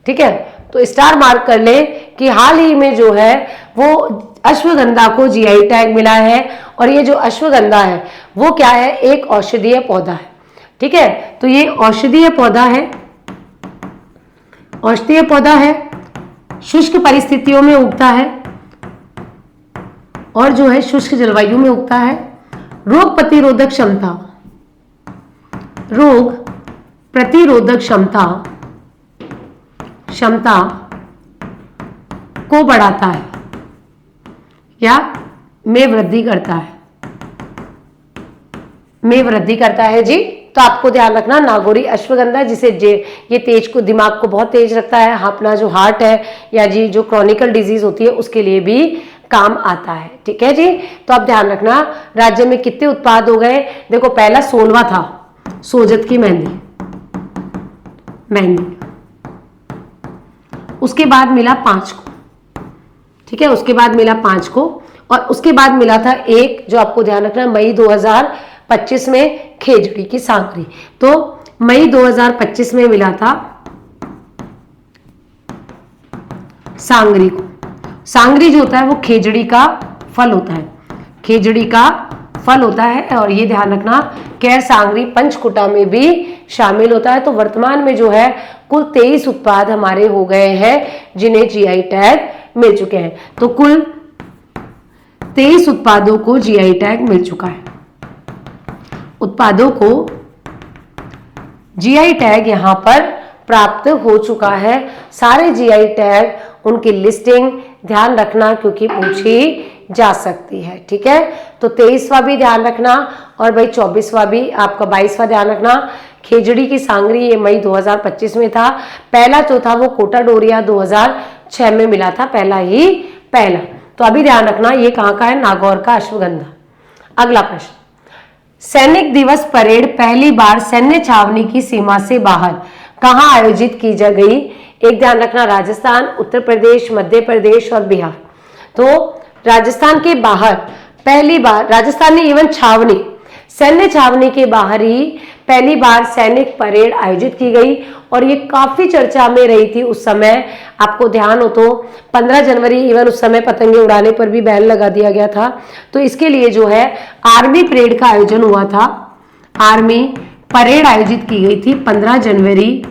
ठीक है। तो स्टार मार्क कर ले कि हाल ही में जो है वो अश्वगंधा को जीआई टैग मिला है। और ये जो अश्वगंधा है वो क्या है, एक औषधीय पौधा है, ठीक है। तो ये औषधीय पौधा है, औषधीय पौधा है, शुष्क परिस्थितियों में उगता है और जो है शुष्क जलवायु में उगता है। रोग प्रतिरोधक क्षमता, रोग प्रतिरोधक क्षमता को बढ़ाता है या में वृद्धि करता है, में वृद्धि करता है जी। तो आपको ध्यान रखना, नागौरी अश्वगंधा जिसे ये तेज को, दिमाग को बहुत तेज रखता है, अपना जो हार्ट है या जी जो क्रॉनिकल डिजीज होती है उसके लिए भी काम आता है, ठीक है जी। तो आप ध्यान रखना, राज्य में कितने उत्पाद हो गए? देखो पहला 16वां था सोजत की मेहंदी, उसके बाद मिला 5 को, ठीक है, उसके बाद मिला 5 को, और उसके बाद मिला था एक, जो आपको ध्यान रखना, मई 2025 में खेजड़ी की सांगरी। तो मई 2025 में मिला था सांगरी को। सांगरी जो होता है वो खेजड़ी का फल होता है, खेजड़ी का फल होता है। और ये ध्यान रखना, कैर सांगरी पंचकुटा में भी शामिल होता है। तो वर्तमान में जो है कुल 23 उत्पाद हमारे हो गए हैं जिन्हें जीआई टैग मिल चुके हैं। तो कुल 23 उत्पादों को जीआई टैग मिल चुका है। उत्पादों को जीआई टैग यहां पर प्राप्त हो चुका है। सारे जीआई टैग, उनकी लिस्टिंग ध्यान रखना क्योंकि पूछी जा सकती है, ठीक है। तो 23वां भी ध्यान रखना और भाई 24वां भी, आपका 22वां ध्यान रखना। खेजड़ी की सांगरी ये मई 2025 में था। पहला जो था वो कोटा डोरिया 2006 में मिला था, पहला। तो अभी ध्यान रखना ये कहाँ का है, नागौर का अश्वगंधा। अगला प्रश्न, सैनिक दिवस परेड पहली बार सैन्य छावनी की सीमा से बाहर कहाँ आयोजित की जा गई? एक ध्यान रखना, राजस्थान, उत्तर प्रदेश, मध्य प्रदेश और बिहार। तो राजस्थान के बाहर पहली बार, राजस्थान ने इवन छावनी, सैन्य छावनी के बाहर ही पहली बार सैनिक परेड आयोजित की गई। और ये काफी चर्चा में रही थी उस समय, आपको ध्यान हो तो 15 जनवरी इवन उस समय पतंगे उड़ाने पर भी बैन लगा दिया गया था। तो इसके लिए जो है आर्मी परेड का आयोजन हुआ था, आर्मी परेड आयोजित की गई थी 15 जनवरी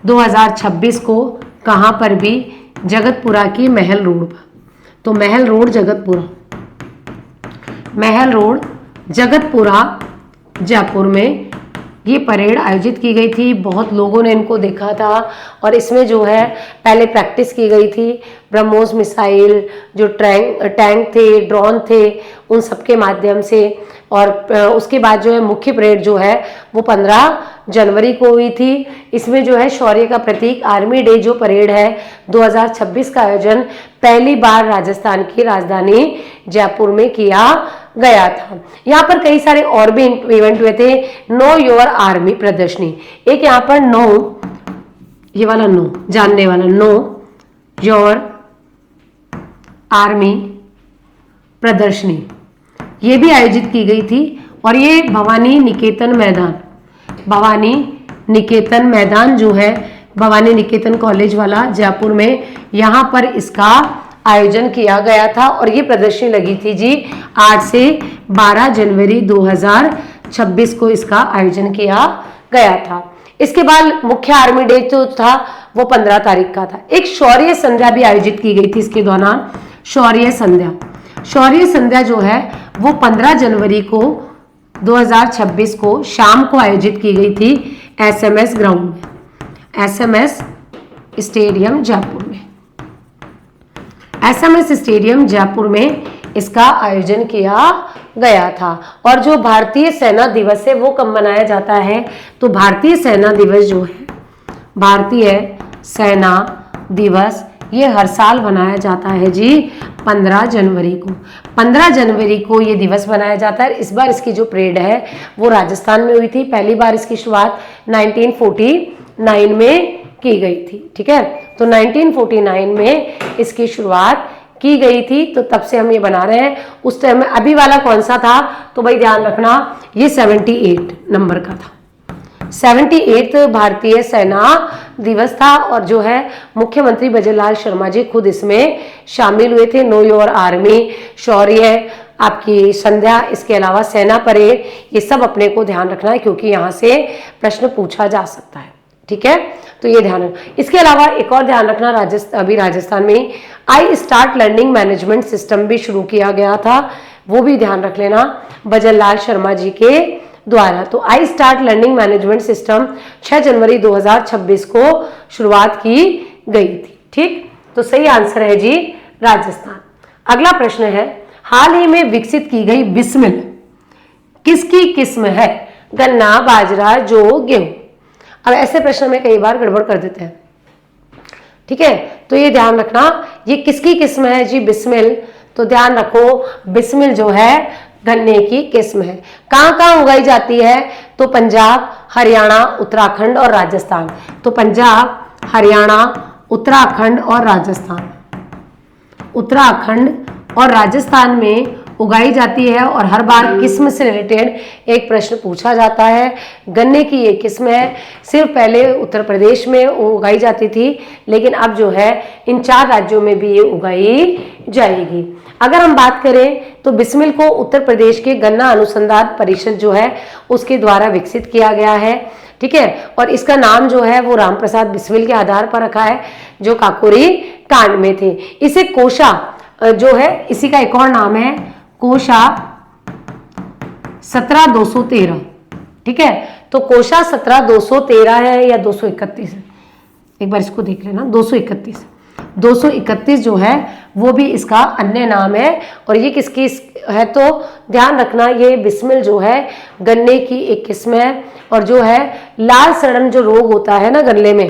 2026 को। कहां पर भी, जगतपुरा की महल रोड पर। तो महल रोड जगतपुरा, महल रोड जगतपुरा जयपुर में ये परेड आयोजित की गई थी। बहुत लोगों ने इनको देखा था और इसमें जो है पहले प्रैक्टिस की गई थी। ब्रह्मोस मिसाइल, जो टैंक थे, ड्रोन थे, उन सब के माध्यम से। और उसके बाद जो है मुख्य परेड जो है वो 15 जनवरी को हुई थी। इसमें जो है शौर्य का प्रतीक आर्मी डे जो परेड है 2026 का आयोजन पहली बार राजस्थान की राजधानी जयपुर में किया गया था। यहाँ पर कई सारे और भी इवेंट हुए थे। नो योर आर्मी प्रदर्शनी, एक यहाँ पर नो, ये वाला नो, जानने वाला, नो योर आर्मी प्रदर्शनी, ये भी आयोजित की गई थी। और ये भवानी निकेतन मैदान, भवानी निकेतन मैदान जो है भवानी निकेतन कॉलेज वाला जयपुर में, यहाँ पर इसका आयोजन किया गया था। और ये प्रदर्शनी लगी थी जी 8 से 12 जनवरी 2026 को इसका आयोजन किया गया था। इसके बाद मुख्य आर्मी डे जो था वो 15 तारीख का था। एक शौर्य संध्या भी आयोजित की गई थी इसके दौरान, शौर्य संध्या। शौर्य संध्या जो है वो 15 जनवरी को 2026 को शाम को आयोजित की गई थी SMS ग्राउंड में, SMS स्टेडियम जयपुर में। SMS स्टेडियम जयपुर में इसका आयोजन किया गया था। और जो भारतीय सेना दिवस है वो कब मनाया जाता है? तो भारतीय सेना दिवस जो है, भारतीय सेना दिवस, ये हर साल मनाया जाता है जी 15 जनवरी को। 15 जनवरी को ये दिवस मनाया जाता है। इस बार इसकी जो परेड है वो राजस्थान में हुई थी। पहली बार इसकी शुरुआत 1949 में की गई थी। ठीक है, तो 1949 में इसकी शुरुआत की गई थी, तो तब से हम ये बना रहे हैं। उस टाइम में अभी वाला कौन सा था? तो भाई ध्यान रखना, ये 78 नंबर का था। 78 भारतीय सेना दिवस था। और जो है मुख्यमंत्री बजरलाल शर्मा जी खुद इसमें शामिल हुए थे। नो योर आर्मी, शौर्य, आपकी संध्या, इसके अलावा सेना परेड, ये सब अपने को ध्यान रखना है क्योंकि यहाँ से प्रश्न पूछा जा सकता है। ठीक है, तो ये ध्यान रखना। इसके अलावा एक और ध्यान रखना, अभी राजस्थान में ही I start learning management system भी शुरू किया गया था, वो भी ध्यान रख लेना बजरलाल शर्मा जी के द्वारा। तो आई स्टार्ट लर्निंग मैनेजमेंट सिस्टम 6 जनवरी 2026 को शुरुआत की गई थी। ठीक, तो सही आंसर है जी राजस्थान। अगला प्रश्न है, हाल ही में विकसित की गई बिस्मिल किसकी किस्म है? गन्ना, बाजरा, जौ, गेहूं। अब ऐसे प्रश्न में कई बार गड़बड़ कर देते हैं। ठीक है, तो ये ध्यान रखना, ये किसकी किस्म है जी बिस्मिल? तो ध्यान रखो, बिस्मिल जो है गन्ने की किस्म है। कहाँ कहाँ उगाई जाती है? तो पंजाब, हरियाणा, उत्तराखंड और राजस्थान। तो पंजाब, हरियाणा, उत्तराखंड और राजस्थान, उत्तराखंड और राजस्थान में उगाई जाती है। और हर बार किस्म से रिलेटेड एक प्रश्न पूछा जाता है। गन्ने की ये किस्म है, सिर्फ पहले उत्तर प्रदेश में उगाई जाती थी, लेकिन अब जो है इन 4 राज्यों में भी ये उगाई जाएगी। अगर हम बात करें तो बिस्मिल को उत्तर प्रदेश के गन्ना अनुसंधान परिषद जो है उसके द्वारा विकसित किया गया है। ठीक है, और इसका नाम जो है वो राम प्रसाद बिस्मिल के आधार पर रखा है जो काकोरी कांड में थे। इसे कोशा जो है, इसी का एक और नाम है कोशा 17213। ठीक है, तो कोशा 17213 है या 231 है, एक बार इसको देख लेना। 231 जो है वो भी इसका अन्य नाम है। और ये किसकी है? तो ध्यान रखना, ये बिस्मिल जो है गन्ने की एक किस्म है। और जो है लाल सड़न जो रोग होता है ना गन्ने में,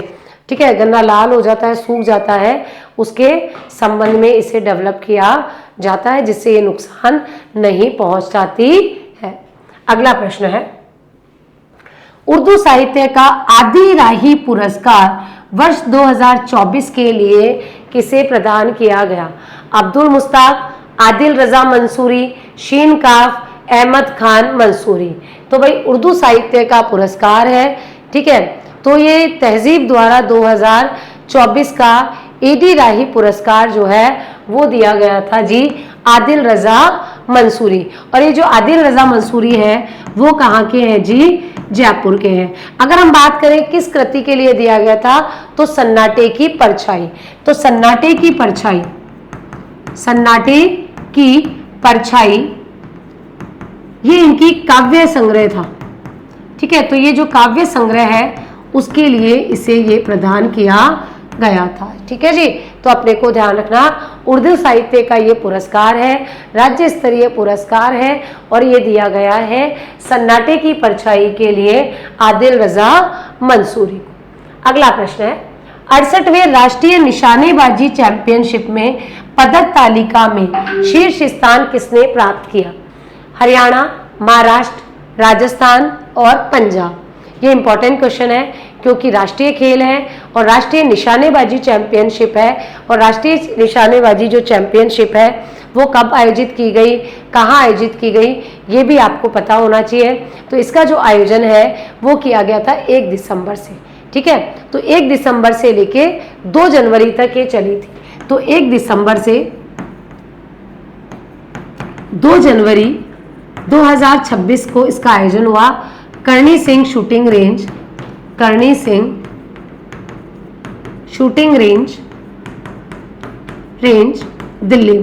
ठीक है, गन्ना लाल हो जाता है, सूख जाता है, उसके संबंध में इसे डेवलप किया जाता है जिससे ये नुकसान नहीं पहुंचाती है। अगला प्रश्न है, उर्दू साहित्य का आदि राही पुरस्कार वर्ष 2024 के लिए किसे प्रदान किया गया? अब्दुल मुस्ताक, आदिल रजा मंसूरी, शीन काफ, अहमद खान मंसूरी। तो भाई उर्दू साहित्य का पुरस्कार है। ठीक है, तो ये तहजीब द्वारा 2024 का एडी राही पुरस्कार जो है वो दिया गया था जी आदिल रजा मंसूरी। और ये जो आदिल रजा मंसूरी है वो कहाँ के हैं जी? जयपुर के हैं। अगर हम बात करें किस कृति के लिए दिया गया था, तो सन्नाटे की परछाई। तो सन्नाटे की परछाई, सन्नाटे की परछाई ये इनकी काव्य संग्रह था। ठीक है, तो ये जो काव्य संग्रह है उसके लिए इसे ये प्रदान किया गया था। ठीक है जी, तो अपने को ध्यान रखना, उर्दू साहित्य का ये पुरस्कार है, राज्य स्तरीय पुरस्कार है और ये दिया गया है सन्नाटे की परछाई के लिए आदिल रजा मंसूरी को। अगला प्रश्न है, 68वें राष्ट्रीय निशानेबाजी चैंपियनशिप में पदक तालिका में शीर्ष स्थान किसने प्राप्त किया? हरियाणा, महाराष्ट्र, राजस्थान और पंजाब। ये इंपॉर्टेंट क्वेश्चन है क्योंकि राष्ट्रीय खेल है और राष्ट्रीय निशानेबाजी चैंपियनशिप है। और राष्ट्रीय निशानेबाजी जो चैंपियनशिप है वो कब आयोजित की गई, कहाँ आयोजित की गई, ये भी आपको पता होना चाहिए। तो इसका जो आयोजन है वो किया गया था 1 दिसंबर से। ठीक है, तो 1 दिसंबर से लेके 2 जनवरी तक ये चली थी। तो 1 दिसंबर से 2 जनवरी 2026 को इसका आयोजन हुआ Karni Singh shooting range, Karni Singh shooting range Delhi.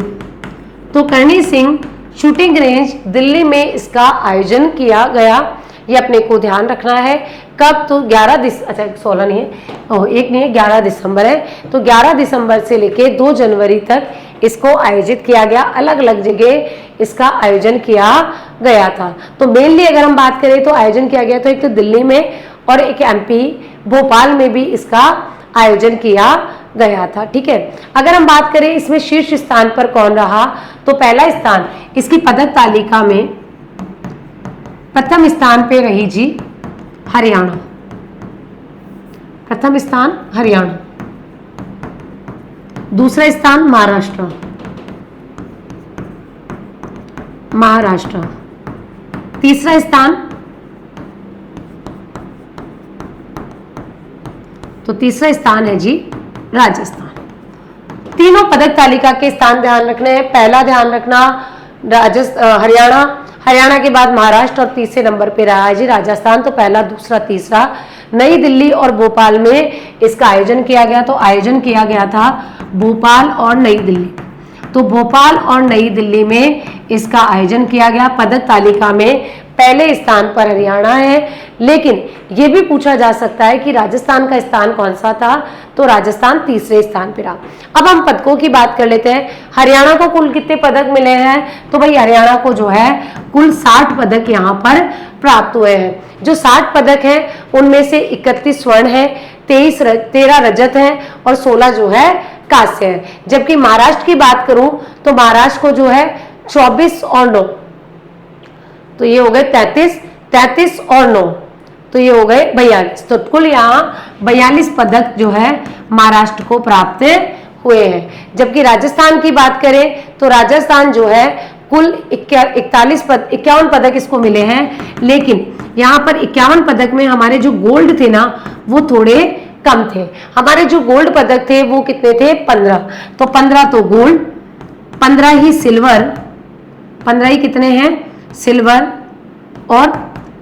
तो करणी सिंह शूटिंग रेंज दिल्ली में इसका आयोजन किया गया, ये अपने को ध्यान रखना है। कब? तो 16 नहीं है, एक नहीं है, 11 दिसंबर है। तो 11 दिसंबर से लेके 2 जनवरी तक इसको आयोजित किया गया, अलग अलग जगह इसका आयोजन किया गया था। तो मेनली अगर हम बात करें तो आयोजन किया गया तो एक तो दिल्ली में और एक एमपी भोपाल में भी इसका आयोजन किया गया था। ठीक है, अगर हम बात करें इसमें शीर्ष स्थान पर कौन रहा, तो पहला स्थान इसकी पदक तालिका में प्रथम स्थान पे रही जी हरियाणा, प्रथम स्थान हरियाणा। दूसरा स्थान महाराष्ट्र। तीसरा स्थान, तो तीसरा स्थान है जी राजस्थान। तीनों पदक तालिका के स्थान ध्यान रखने हैं। पहला ध्यान रखना हरियाणा के बाद महाराष्ट्र और तीसरे नंबर पे रहा है जी राजस्थान। तो पहला, दूसरा, तीसरा। नई दिल्ली और भोपाल में इसका आयोजन किया गया, तो आयोजन किया गया था भोपाल और नई दिल्ली। तो भोपाल और नई दिल्ली में इसका आयोजन किया गया। पदक तालिका में पहले स्थान पर हरियाणा है, लेकिन यह भी पूछा जा सकता है कि राजस्थान का स्थान कौन सा था, तो राजस्थान तीसरे स्थान पर रहा। अब हम पदकों की बात कर लेते हैं। हरियाणा को कुल कितने पदक मिले हैं, तो भाई हरियाणा को जो है कुल 60 पदक यहाँ पर प्राप्त हुए हैं। जो 60 पदक हैं उनमें से 31 स्वर्ण है, 13 रजत है और 16 जो है कांस्य है। जबकि महाराष्ट्र की बात करूं तो महाराष्ट्र को जो है 24 और 9, तो ये हो गए 33 और 9, तो ये हो गए 42। तो कुल यहाँ 42 पदक जो है महाराष्ट्र को प्राप्त हुए हैं। जबकि राजस्थान की बात करें तो राजस्थान जो है कुल 51 पदक इसको मिले हैं, लेकिन यहाँ पर 51 पदक में हमारे जो गोल्ड थे ना वो थोड़े कम थे। हमारे जो गोल्ड पदक थे वो कितने थे? 15। तो 15 तो गोल्ड, 15 ही सिल्वर, 15 ही कितने हैं? सिल्वर, और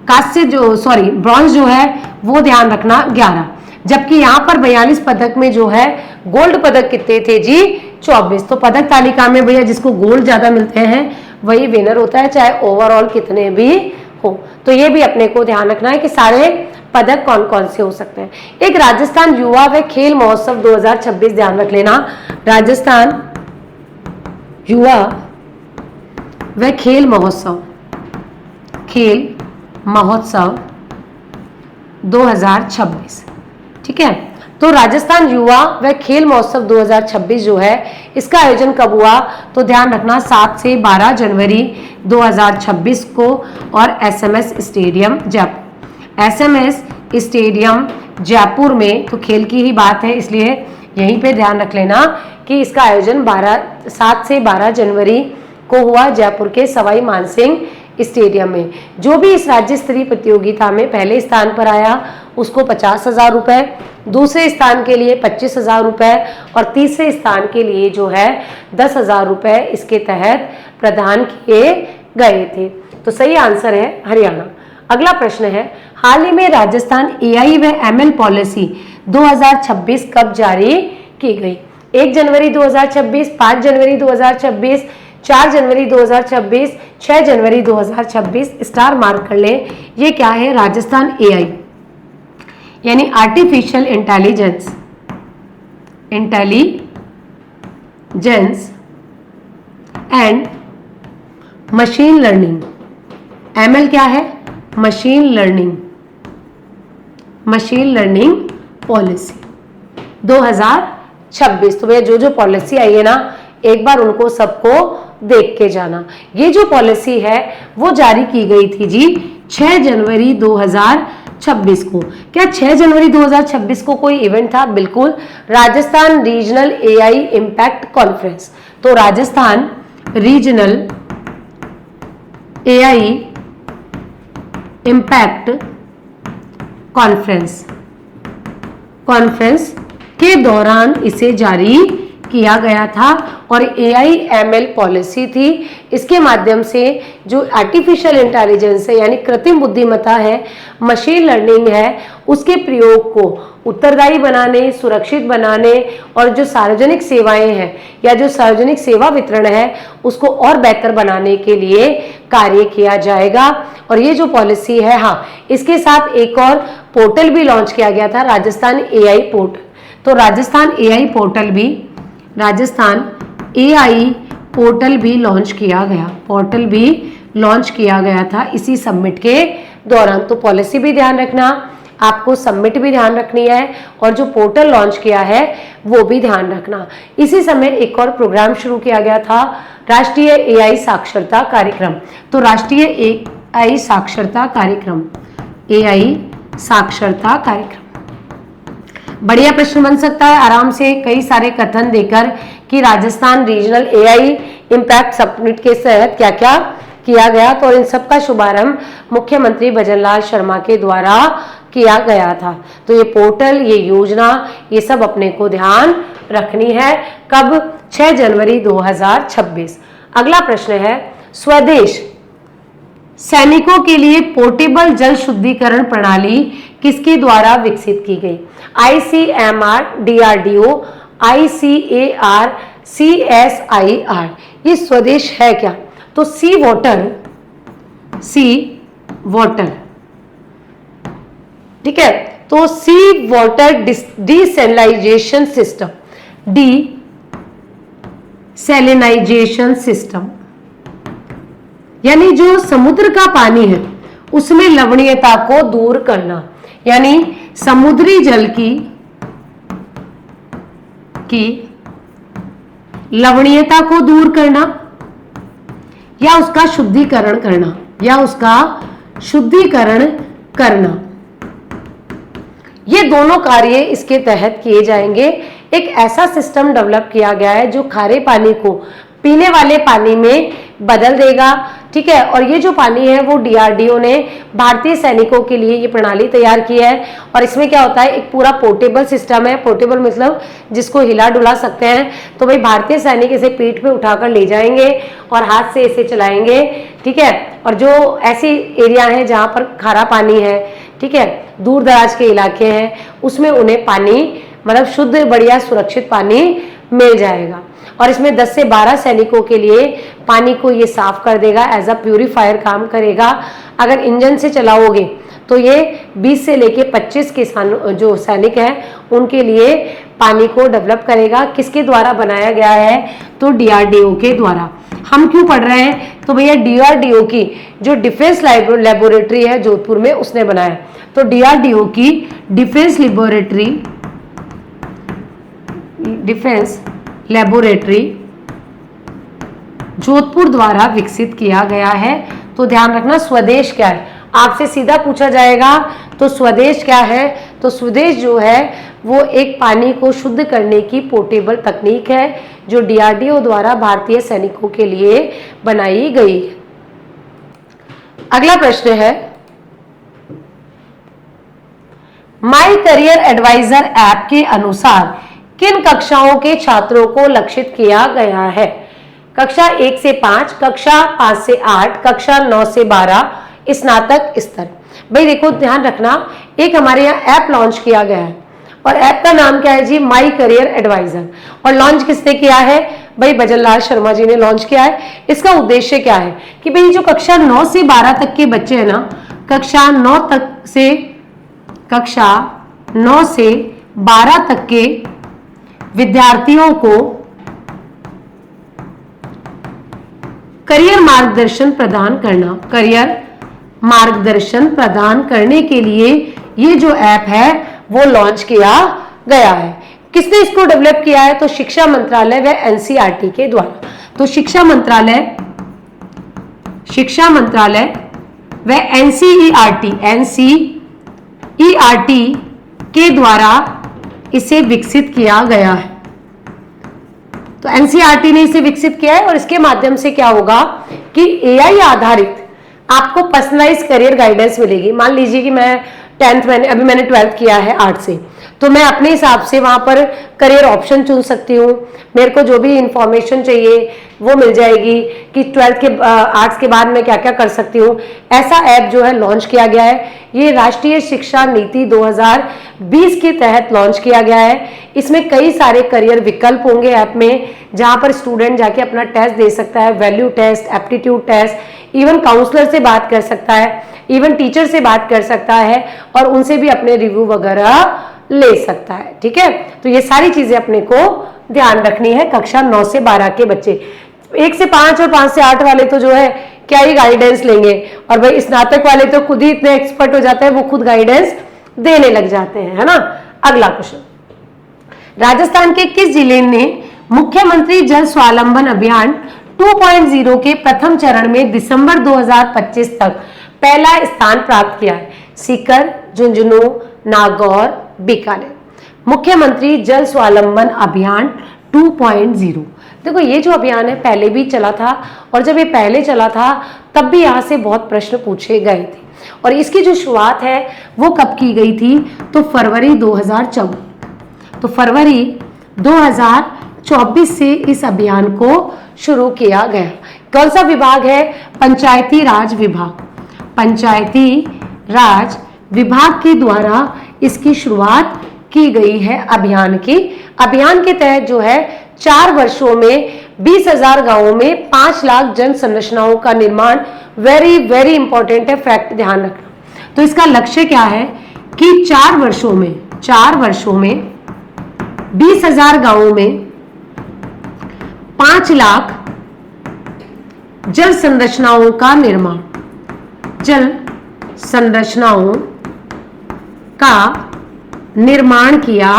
कांस्य ब्रॉन्ज जो है वो ध्यान रखना 11। जबकि यहाँ पर 42 पदक में जो है गोल्ड पदक कितने थे जी? 24। तो पदक तालिका में भैया जिसको गोल्ड ज्यादा मिलते हैं वही विनर होता है, चाहे ओवरऑल कितने भी हो। तो ये भी अपने को ध्यान रखना है कि सारे पदक कौन कौन से हो सकते हैं। एक राजस्थान युवा व खेल महोत्सव 2026 ध्यान रख लेना। राजस्थान युवा व खेल महोत्सव 2026, ठीक है। तो राजस्थान युवा व खेल महोत्सव 2026 जो है इसका आयोजन कब हुआ, तो ध्यान रखना 7 से 12 जनवरी 2026 को, और SMS stadium Jaipur, SMS stadium Jaipur में। तो खेल की ही बात है इसलिए यहीं पे ध्यान रख लेना कि इसका आयोजन 7 से 12 जनवरी को हुआ जयपुर के सवाई मानसिंह स्टेडियम में। जो भी इस राज्य स्तरीय प्रतियोगिता में पहले स्थान पर आया उसको 50,000 रुपए, दूसरे स्थान के लिए 25,000 रुपए और तीसरे स्थान के लिए जो है 10,000 रुपए इसके तहत प्रदान किए गए थे। तो सही आंसर है हरियाणा। अगला प्रश्न है, हाल ही में राजस्थान AI व ML पॉलिसी 2026 कब जारी की गई? 1 जनवरी 2026, 5 जनवरी 2026, 4 जनवरी 2026, 6 जनवरी 2026। स्टार मार्क कर लें। ये क्या है? राजस्थान AI यानी artificial intelligence and machine learning. ML क्या है? Machine learning policy 2026। तो भैया जो पॉलिसी आई है ना, एक बार उनको सबको देख के जाना। ये जो पॉलिसी है वो जारी की गई थी जी 6 जनवरी 2026 को। क्या 6 जनवरी 2026 को कोई इवेंट था? बिल्कुल, Rajasthan regional AI impact conference. तो Rajasthan regional AI impact conference के दौरान इसे जारी किया गया था, और AI ML पॉलिसी थी। इसके माध्यम से जो आर्टिफिशियल इंटेलिजेंस है यानी कृत्रिम बुद्धिमत्ता है, मशीन लर्निंग है, उसके प्रयोग को उत्तरदायी बनाने, सुरक्षित बनाने और जो सार्वजनिक सेवाएं हैं या जो सार्वजनिक सेवा वितरण है उसको और बेहतर बनाने के लिए कार्य किया जाएगा। और ये जो पॉलिसी है, हाँ, इसके साथ एक और पोर्टल भी लॉन्च किया गया था, राजस्थान एआई पोर्टल। तो राजस्थान एआई पोर्टल भी लॉन्च किया गया था इसी समिट के दौरान। तो पॉलिसी भी ध्यान रखना, आपको समिट भी ध्यान रखनी है और जो पोर्टल लॉन्च किया है वो भी ध्यान रखना। इसी समय एक और प्रोग्राम शुरू किया गया था, राष्ट्रीय एआई साक्षरता कार्यक्रम। तो राष्ट्रीय एआई साक्षरता कार्यक्रम बढ़िया प्रश्न बन सकता है आराम से, कई सारे कथन देकर कि Rajasthan regional AI impact summit के तहत क्या क्या किया गया। तो इन सब का शुभारंभ मुख्यमंत्री भजनलाल शर्मा के द्वारा किया गया था। तो ये पोर्टल, ये योजना, ये सब अपने को ध्यान रखनी है। कब? 6 जनवरी 2026। अगला प्रश्न है, स्वदेश सैनिकों के लिए पोर्टेबल जल शुद्धिकरण प्रणाली किसके द्वारा विकसित की गई? ICMR, DRDO, ICAR, CSIR। ये स्वदेश है क्या? तो सी वाटर, ठीक है। तो सी वाटर डिसैलिनाइजेशन सिस्टम, यानी जो समुद्र का पानी है उसमें लवणीयता को दूर करना, यानी समुद्री जल की लवणीयता को दूर करना या उसका शुद्धिकरण करना, ये दोनों कार्य इसके तहत किए जाएंगे। एक ऐसा सिस्टम डेवलप किया गया है जो खारे पानी को पीने वाले पानी में बदल देगा, ठीक है। और ये जो पानी है वो DRDO ने भारतीय सैनिकों के लिए ये प्रणाली तैयार की है। और इसमें क्या होता है, एक पूरा पोर्टेबल सिस्टम है। पोर्टेबल मतलब जिसको हिला डुला सकते हैं। तो भाई भारतीय सैनिक इसे पीठ पे उठाकर ले जाएंगे और हाथ से इसे चलाएंगे, ठीक है। और जो ऐसी एरिया है जहाँ पर खारा पानी है, ठीक है, दूर दराज के इलाके हैं, उसमें उन्हें पानी मतलब शुद्ध बढ़िया सुरक्षित पानी मिल जाएगा। और इसमें 10 से 12 सैनिकों के लिए पानी को ये साफ कर देगा, एज अ प्यूरिफायर काम करेगा। अगर इंजन से चलाओगे तो ये 20 से लेके 25 किसान जो सैनिक हैं उनके लिए पानी को डेवलप करेगा। किसके द्वारा बनाया गया है? तो DRDO के द्वारा। हम क्यों पढ़ रहे हैं? तो भैया DRDO की जो डिफेंस लेबोरेटरी है जोधपुर में, उसने बनाया। तो DRDO की डिफेंस लेबोरेटरी जोधपुर द्वारा विकसित किया गया है। तो ध्यान रखना, स्वदेश क्या है आपसे सीधा पूछा जाएगा। तो स्वदेश क्या है? तो स्वदेश जो है वो एक पानी को शुद्ध करने की पोर्टेबल तकनीक है जो DRDO द्वारा भारतीय सैनिकों के लिए बनाई गई है। अगला प्रश्न है, माई करियर एडवाइजर ऐप के अनुसार किन कक्षाओं के छात्रों को लक्षित किया गया है? कक्षा 1 से 5, कक्षा 5 से 8, कक्षा 9 से 12, स्नातक स्तर। भाई देखो ध्यान रखना, एक हमारे यहाँ ऐप लॉन्च किया गया है और ऐप का नाम क्या है जी? My career advisor. और लॉन्च किसने किया है? भाई भजनलाल शर्मा जी ने लॉन्च किया है। इसका उद्देश्य क्या है कि भाई जो कक्षा 9 से 12 तक के बच्चे हैं ना, कक्षा 9 से 12 तक के विद्यार्थियों को करियर मार्गदर्शन प्रदान करने के लिए ये जो ऐप है वो लॉन्च किया गया है। किसने इसको डेवलप किया है? तो शिक्षा मंत्रालय व NCERT के द्वारा। तो शिक्षा मंत्रालय व NCERT के द्वारा इसे विकसित किया गया है। तो NCERT ने इसे विकसित किया है और इसके माध्यम से क्या होगा कि AI आधारित आपको पर्सनलाइज करियर गाइडेंस मिलेगी। मान लीजिए कि मैं 10th मैंने 12th किया है आर्ट से, तो मैं अपने हिसाब से वहां पर करियर ऑप्शन चुन सकती हूँ, मेरे को जो भी इंफॉर्मेशन चाहिए वो मिल जाएगी कि 12th के आर्ट्स के बाद मैं क्या क्या कर सकती हूँ। ऐसा ऐप जो है लॉन्च किया गया है, ये राष्ट्रीय शिक्षा नीति 2020 के तहत लॉन्च किया गया है। इसमें कई सारे करियर विकल्प होंगे ऐप में, जहां पर स्टूडेंट जाके अपना टेस्ट दे सकता है, value test, aptitude test, even counsellor से बात कर सकता है, इवन टीचर से बात कर सकता है और उनसे भी अपने रिव्यू वगैरह ले सकता है। ठीक है, तो ये सारी चीजें अपने को ध्यान रखनी है कक्षा 9 से 12 के बच्चे। 1 से 5 और 5 से 8 वाले तो जो है क्या ही गाइडेंस लेंगे, और भाई स्नातक वाले तो खुद ही इतने एक्सपर्ट हो जाते हैं, वो खुद गाइडेंस देने लग जाते हैं, है ना। अगला क्वेश्चन, राजस्थान के किस जिले ने मुख्यमंत्री जल स्वावलंबन अभियान 2.0 के प्रथम चरण में दिसंबर 2025 तक पहला स्थान प्राप्त किया है? सीकर, झुंझुनू, नागौर, बीकानेर। मुख्यमंत्री जल स्वावलंबन अभियान 2.0, देखो ये जो अभियान है पहले भी चला था, और जब ये पहले चला था तब भी यहाँ से बहुत प्रश्न पूछे गए थे, और इसकी जो शुरुआत है वो कब की गई थी? तो फरवरी 2024, तो फरवरी 2024 से इस अभियान को शुरू किया गया। कौन सा विभाग है? पंचायती राज विभाग। पंचायती राज विभाग के द्वारा इसकी शुरुआत की गई है अभियान की। अभियान के तहत जो है 4 वर्षों में 20,000 गांवों में 5 लाख जन संरचनाओं का निर्माण, वेरी वेरी इंपॉर्टेंट है, फैक्ट ध्यान रखना। तो इसका लक्ष्य क्या है कि 4 वर्षों में 20,000 गांवों में 5 लाख जल संरचनाओं का निर्माण, जल संरचनाओं का निर्माण किया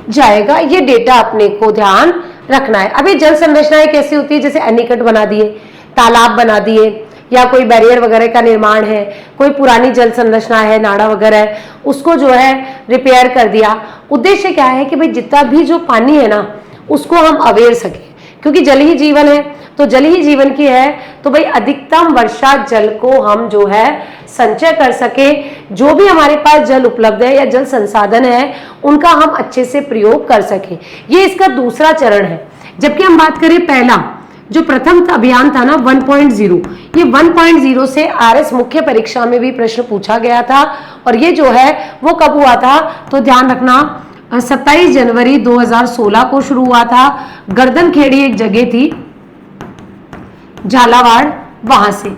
जाएगा। ये डेटा अपने को ध्यान रखना है। अभी जल संरचनाएं कैसी होती है? जैसे एनीकट बना दिए, तालाब बना दिए, या कोई बैरियर वगैरह का निर्माण है, कोई पुरानी जल संरचना है, नाड़ा वगैरह है, उसको जो है रिपेयर कर दिया। उद्देश्य क्या है कि भाई जितना भी जो पानी है ना उसको हम अवेयर सके, क्योंकि जल ही जीवन है, तो जल ही जीवन की है, तो भाई अधिकतम वर्षा जल को हम जो है संचय कर सके। जो भी हमारे पास जल उपलब्ध है या जल संसाधन है उनका हम अच्छे से प्रयोग कर सके, ये इसका दूसरा चरण है। जबकि हम बात करें पहला जो प्रथम अभियान था ना 1.0, ये 1.0 से आरएस मुख्य परीक्षा में भी प्रश्न पूछा गया था, और ये जो है वो कब हुआ था? तो ध्यान रखना 27 जनवरी 2016 को शुरू हुआ था। गर्दनखेड़ी एक जगह थी झालावाड़, वहां से,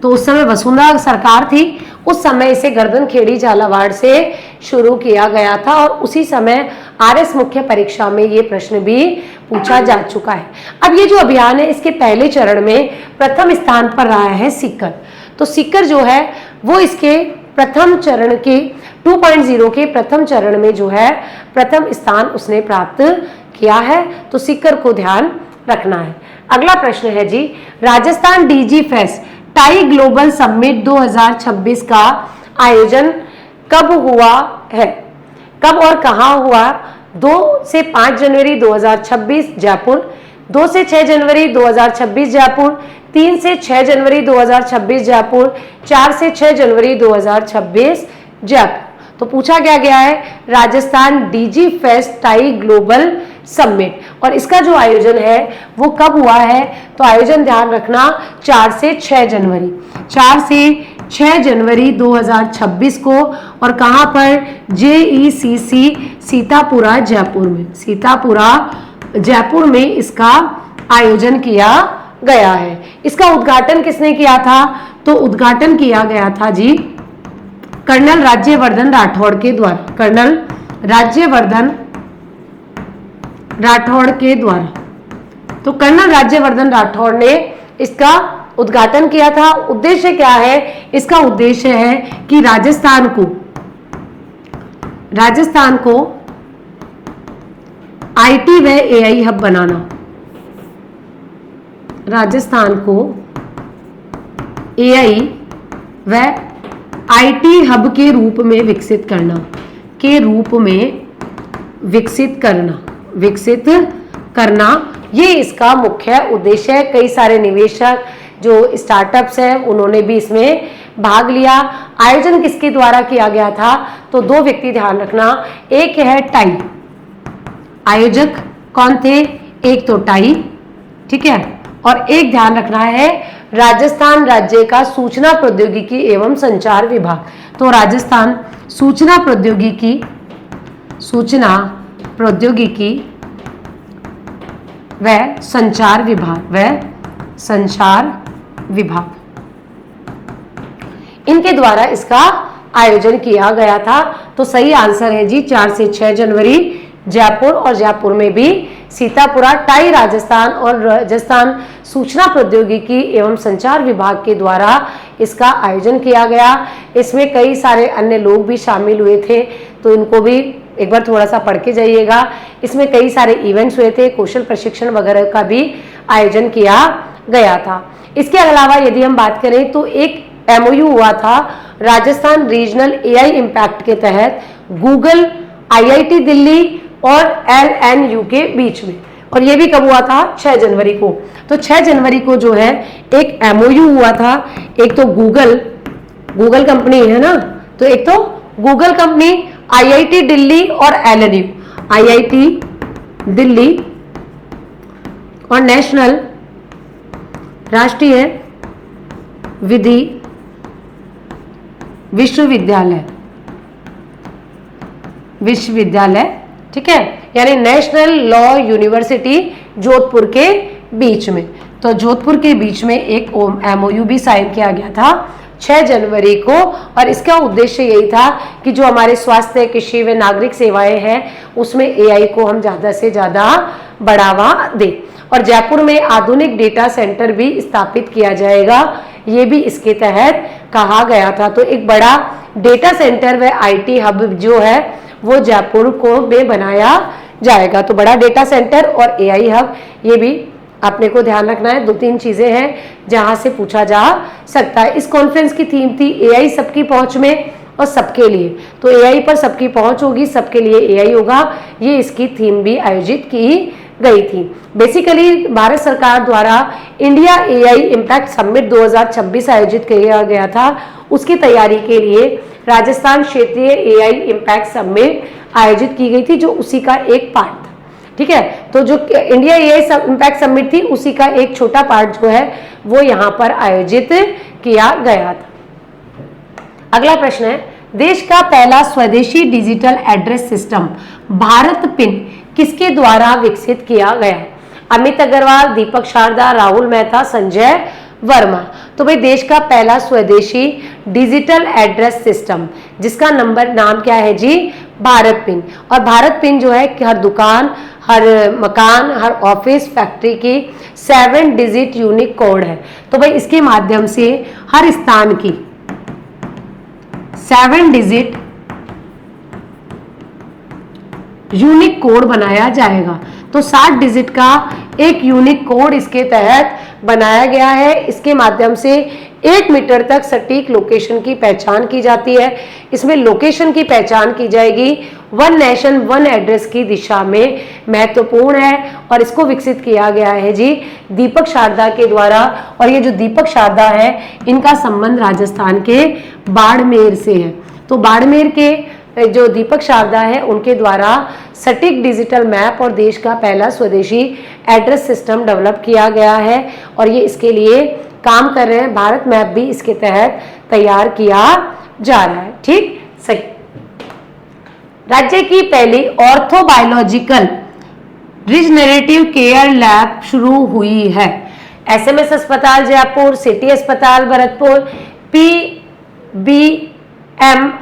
तो उस समय वसुंधरा सरकार थी, उस समय इसे गर्दनखेड़ी झालावाड़ से शुरू किया गया था, और उसी समय आरएस मुख्य परीक्षा में ये प्रश्न भी पूछा जा चुका है। अब ये जो अभियान है इसके पहले चरण में प्रथम स्थान पर रहा है सीकर। तो सीकर जो है वो इसके प्रथम चरण के 2.0 के प्रथम चरण में जो है प्रथम स्थान उसने प्राप्त किया है, तो सीकर को ध्यान रखना है। अगला प्रश्न है जी, Rajasthan digi fest TiE global summit 2026 का आयोजन कब हुआ है? कब और कहां हुआ? 2 से 5 जनवरी 2026 जयपुर, 2 से 6 जनवरी 2026 जयपुर, 3 से 6 जनवरी 2026 जयपुर, 4 से 6 जनवरी 2026 जयपुर। तो पूछा क्या गया है? Rajasthan digi fest TiE global summit, और इसका जो आयोजन है वो कब हुआ है? तो आयोजन ध्यान रखना 4 से 6 जनवरी, 4 से 6 जनवरी 2026 को, और कहां पर? JECC सीतापुरा जयपुर में, सीतापुरा जयपुर में इसका आयोजन किया गया है। इसका उद्घाटन किसने किया था? तो उद्घाटन किया गया था जी कर्नल राज्यवर्धन राठौड़ के द्वारा, कर्नल राज्यवर्धन राठौड़ के द्वारा। तो कर्नल राज्यवर्धन राठौड़ ने इसका उद्घाटन किया था। उद्देश्य क्या है? इसका उद्देश्य है कि राजस्थान को आईटी व एआई हब बनाना, राजस्थान को एआई व आईटी हब के रूप में विकसित करना, ये इसका मुख्य उद्देश्य है। कई सारे निवेशक जो स्टार्टअप्स हैं उन्होंने भी इसमें भाग लिया। आयोजन किसके द्वारा किया गया था? तो दो व्यक्ति ध्यान रखना, एक है टाई, आयोजक कौन थे? एक तो टाई, ठीक है, और एक ध्यान रखना है राजस्थान राज्य का सूचना प्रौद्योगिकी एवं संचार विभाग। तो राजस्थान सूचना प्रौद्योगिकी व संचार विभाग इनके द्वारा इसका आयोजन किया गया था। तो सही आंसर है जी 4 से 6 जनवरी जयपुर, और जयपुर में भी सीतापुरा टाई राजस्थान और राजस्थान सूचना प्रौद्योगिकी एवं संचार विभाग के द्वारा इसका आयोजन किया गया। इसमें कई सारे अन्य लोग भी शामिल हुए थे, तो इनको भी एक बार थोड़ा सा पढ़ के जाइएगा। इसमें कई सारे इवेंट्स हुए थे, कौशल प्रशिक्षण वगैरह का भी आयोजन किया गया था। इसके अलावा यदि हम बात करें तो एक MOU हुआ था राजस्थान रीजनल AI इम्पैक्ट के तहत गूगल, IIT दिल्ली और LNU के बीच में, और ये भी कब हुआ था? 6 जनवरी को। तो 6 जनवरी को जो है एक MOU हुआ था। एक तो गूगल कंपनी है ना, तो एक तो गूगल कंपनी, IIT दिल्ली और LNU, IIT दिल्ली और नेशनल राष्ट्रीय विधि विश्वविद्यालय, ठीक है, यानी नेशनल लॉ यूनिवर्सिटी जोधपुर के बीच में। तो जोधपुर के बीच में एक MOU भी साइन किया गया था 6 जनवरी को, और इसका उद्देश्य यही था कि जो हमारे स्वास्थ्य, कृषि व नागरिक सेवाएं हैं उसमें AI को हम ज़्यादा से ज़्यादा बढ़ावा दें, और जयपुर में आधुनिक डेटा सेंटर भी स्थापित किया जाएगा, ये भी इसके तहत कहा गया था। तो एक बड़ा डेटा सेंटर व IT हब जो है वो जयपुर को में बनाया जाएगा। तो बड़ा डेटा सेंटर और AI हब, ये भी आपने को ध्यान रखना है। 2-3 चीजें हैं जहां से पूछा जा सकता है। इस कॉन्फ्रेंस की थीम थी AI सबकी पहुंच में और सबके लिए। तो AI पर सबकी पहुंच होगी, सबके लिए AI होगा, ये इसकी थीम भी आयोजित की गई थी। बेसिकली भारत सरकार द्वारा इंडिया AI इम्पैक्ट समिट 2026 आयोजित किया गया था। उसकी तैयारी के लिए राजस्थान क्षेत्रीय AI इम्पैक्ट समिट आयोजित की गई थी, जो उसी का एक पार्ट था, ठीक है। तो जो इंडिया AI इम्पैक्ट समिट थी उसी का एक छोटा पार्ट जो है वो यहाँ पर आयोजित किया गया था। अगला प्रश्न है, देश का पहला स्वदेशी digital address system Bharat pin किसके द्वारा विकसित किया गया? अमित अग्रवाल, दीपक शारदा, राहुल मेहता, संजय वर्मा। तो भाई देश का पहला स्वदेशी डिजिटल एड्रेस सिस्टम जिसका नाम क्या है जी? भारत पिन। और भारत पिन जो है कि हर दुकान, हर मकान, हर ऑफिस, फैक्ट्री की 7 डिजिट यूनिक कोड है। तो भाई इसके माध्यम से हर स्थान की 7 डिजिट यूनिक कोड बनाया जाएगा। तो 60 डिजिट का एक यूनिक कोड इसके तहत बनाया गया है। इसके माध्यम से 1 मीटर तक सटीक लोकेशन की पहचान की जाती है। इसमें लोकेशन की पहचान की जाएगी वन नेशन वन एड्रेस की दिशा में, महत्वपूर्ण है। और इसको विकसित किया गया है जी दीपक शारदा के द्वारा। और ये जो दीपक शारदा है इनका संबंध राजस्थान के बाड़मेर से है। तो बाड़मेर के जो दीपक शारदा है उनके द्वारा सटीक डिजिटल मैप और देश का पहला स्वदेशी एड्रेस सिस्टम डेवलप किया गया है, और ये इसके लिए काम कर रहे हैं। भारत मैप भी इसके तहत तैयार किया जा रहा है, ठीक, सही। राज्य की पहली ऑर्थोबायोलॉजिकल रिजनरेटिव केयर लैब शुरू हुई है। SMS अस्पताल जयपुर, सिटी अस्पताल भरतपुर, PBM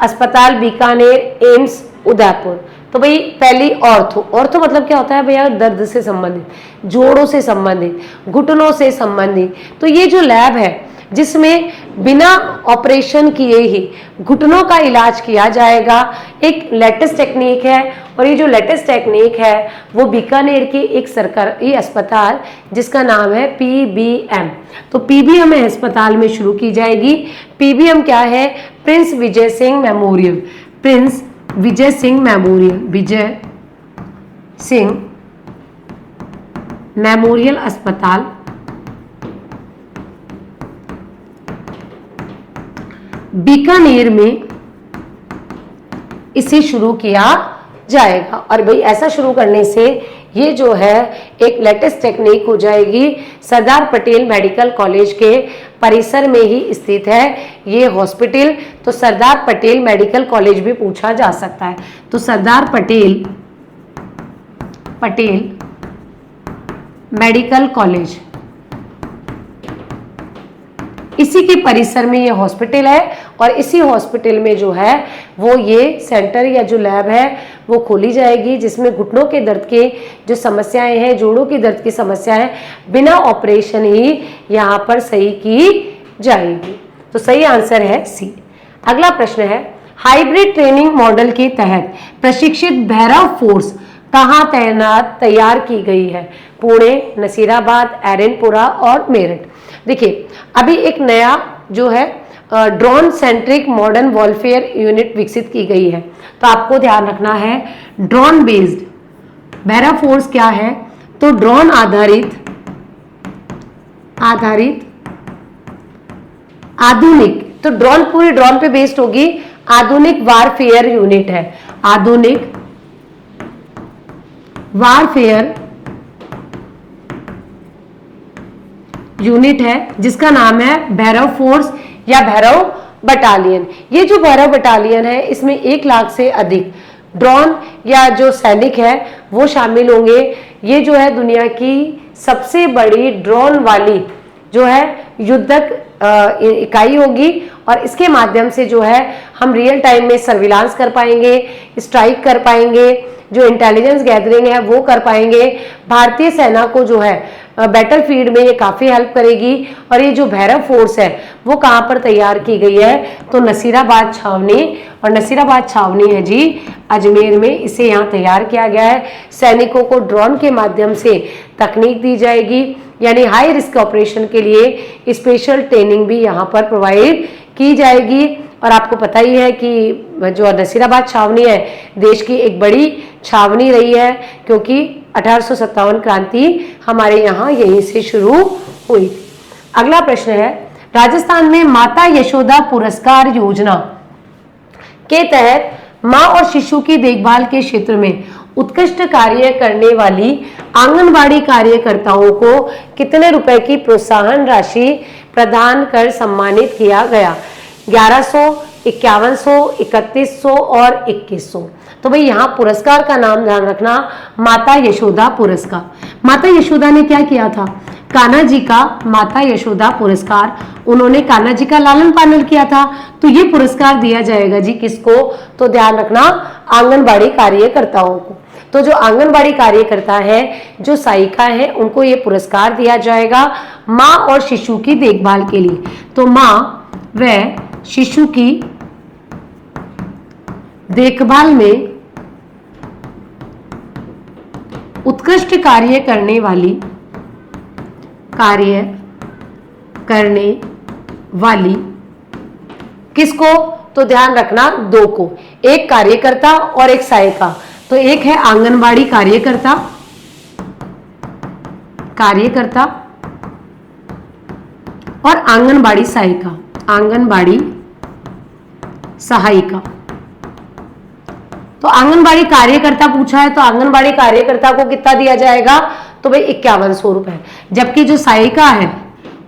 अस्पताल बीकानेर, एम्स उदयपुर। तो भाई पहली ऑर्थो मतलब क्या होता है भैया? दर्द से संबंधित, जोड़ों से संबंधित, घुटनों से संबंधित। तो ये जो लैब है जिसमें बिना ऑपरेशन किए ही घुटनों का इलाज किया जाएगा, एक लेटेस्ट टेक्निक है। और ये जो लेटेस्ट टेक्निक है वो बीकानेर के एक सरकारी अस्पताल जिसका नाम है PBM। तो PBM अस्पताल में शुरू की जाएगी। PBM क्या है? Prince Vijay Singh memorial, Prince Vijay Singh memorial, Vijay Singh memorial अस्पताल बीकानेर में इसे शुरू किया जाएगा। और भाई ऐसा शुरू करने से ये जो है एक लेटेस्ट टेक्निक हो जाएगी। सरदार पटेल मेडिकल कॉलेज के परिसर में ही स्थित है ये हॉस्पिटल। तो सरदार पटेल मेडिकल कॉलेज भी पूछा जा सकता है। तो सरदार पटेल मेडिकल कॉलेज, इसी के परिसर में ये हॉस्पिटल है और इसी हॉस्पिटल में जो है वो ये सेंटर या जो लैब है वो खोली जाएगी, जिसमें घुटनों के दर्द के जो समस्याएं हैं, जोड़ों की दर्द की समस्याएं बिना ऑपरेशन ही यहाँ पर सही की जाएगी। तो सही आंसर है सी। अगला प्रश्न है, हाइब्रिड ट्रेनिंग मॉडल के तहत प्रशिक्षित भैरव फोर्स कहाँ तैयार की गई है? पुणे, नसीराबाद, एरनपुरा और मेरठ। देखिए अभी एक नया जो है drone centric modern warfare unit विकसित की गई है। तो आपको ध्यान रखना है ड्रोन बेस्ड भैरव फोर्स क्या है? तो ड्रोन आधारित आधुनिक, तो ड्रोन पूरी ड्रोन पे बेस्ड होगी, आधुनिक वारफेयर यूनिट है। आधुनिक वारफेयर यूनिट है जिसका नाम है भैरव फोर्स या भैरव बटालियन। ये जो भैरव बटालियन है इसमें 1 लाख से अधिक ड्रोन या जो सैनिक है वो शामिल होंगे। ये जो है दुनिया की सबसे बड़ी ड्रोन वाली जो है युद्धक इकाई होगी और इसके माध्यम से जो है हम रियल टाइम में सर्विलांस कर पाएंगे, स्ट्राइक कर पाएंगे, जो इंटेलिजेंस गैदरिंग है वो कर पाएंगे। भारतीय सेना को जो है बैटल फील्ड में ये काफ़ी हेल्प करेगी। और ये जो भैरव फोर्स है वो कहाँ पर तैयार की गई है? तो नसीराबाद छावनी, और नसीराबाद छावनी है जी अजमेर में, इसे यहाँ तैयार किया गया है। सैनिकों को ड्रोन के माध्यम से तकनीक दी जाएगी, यानी हाई रिस्क ऑपरेशन के लिए स्पेशल ट्रेनिंग भी यहाँ पर प्रोवाइड की जाएगी। और आपको पता ही है कि जो नसीराबाद छावनी है देश की एक बड़ी छावनी रही है, क्योंकि 1857 क्रांति हमारे यहाँ यहीं से शुरू हुई। अगला प्रश्न है, राजस्थान में माता यशोदा पुरस्कार योजना के तहत माँ और शिशु की देखभाल के क्षेत्र में उत्कृष्ट कार्य करने वाली आंगनबाड़ी कार्यकर्ताओं को कितने रुपए की प्रोत्साहन राशि प्रदान कर सम्मानित किया गया? 1100, 5100, 3100 और 2100। तो भाई यहाँ पुरस्कार का नाम ध्यान रखना, माता यशोदा पुरस्कार। माता यशोदा ने क्या किया था? कान्हा जी का माता यशोदा पुरस्कार, उन्होंने कान्हा जी का लालन पालन किया था। तो ये पुरस्कार दिया जाएगा जी किसको? तो ध्यान रखना आंगनबाड़ी कार्यकर्ताओं को। तो जो आंगनबाड़ी कार्यकर्ता है, जो सहायिका है, उनको ये पुरस्कार दिया जाएगा माँ और शिशु की देखभाल के लिए। तो माँ व शिशु की देखभाल में उत्कृष्ट कार्य करने वाली किसको? तो ध्यान रखना 2 को, एक कार्यकर्ता और एक सहायिका। तो एक है आंगनबाड़ी कार्यकर्ता और आंगनबाड़ी सहायिका। तो आंगनबाड़ी कार्यकर्ता पूछा है, तो आंगनबाड़ी कार्यकर्ता को कितना दिया जाएगा? तो भाई 5100 रुपए। जबकि जो सहायिका है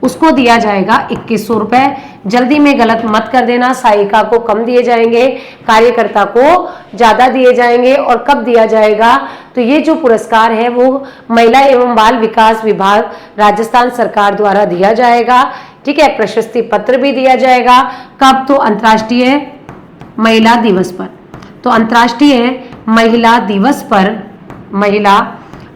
उसको दिया जाएगा 2100 रुपए। जल्दी में गलत मत कर देना, सहायिका को कम दिए जाएंगे, कार्यकर्ता को ज्यादा दिए जाएंगे। और कब दिया जाएगा? तो ये जो पुरस्कार है वो महिला एवं बाल विकास विभाग राजस्थान सरकार द्वारा दिया जाएगा। ठीक है, प्रशस्ति पत्र भी दिया जाएगा। कब? तो अंतर्राष्ट्रीय महिला दिवस पर। तो अंतर्राष्ट्रीय महिला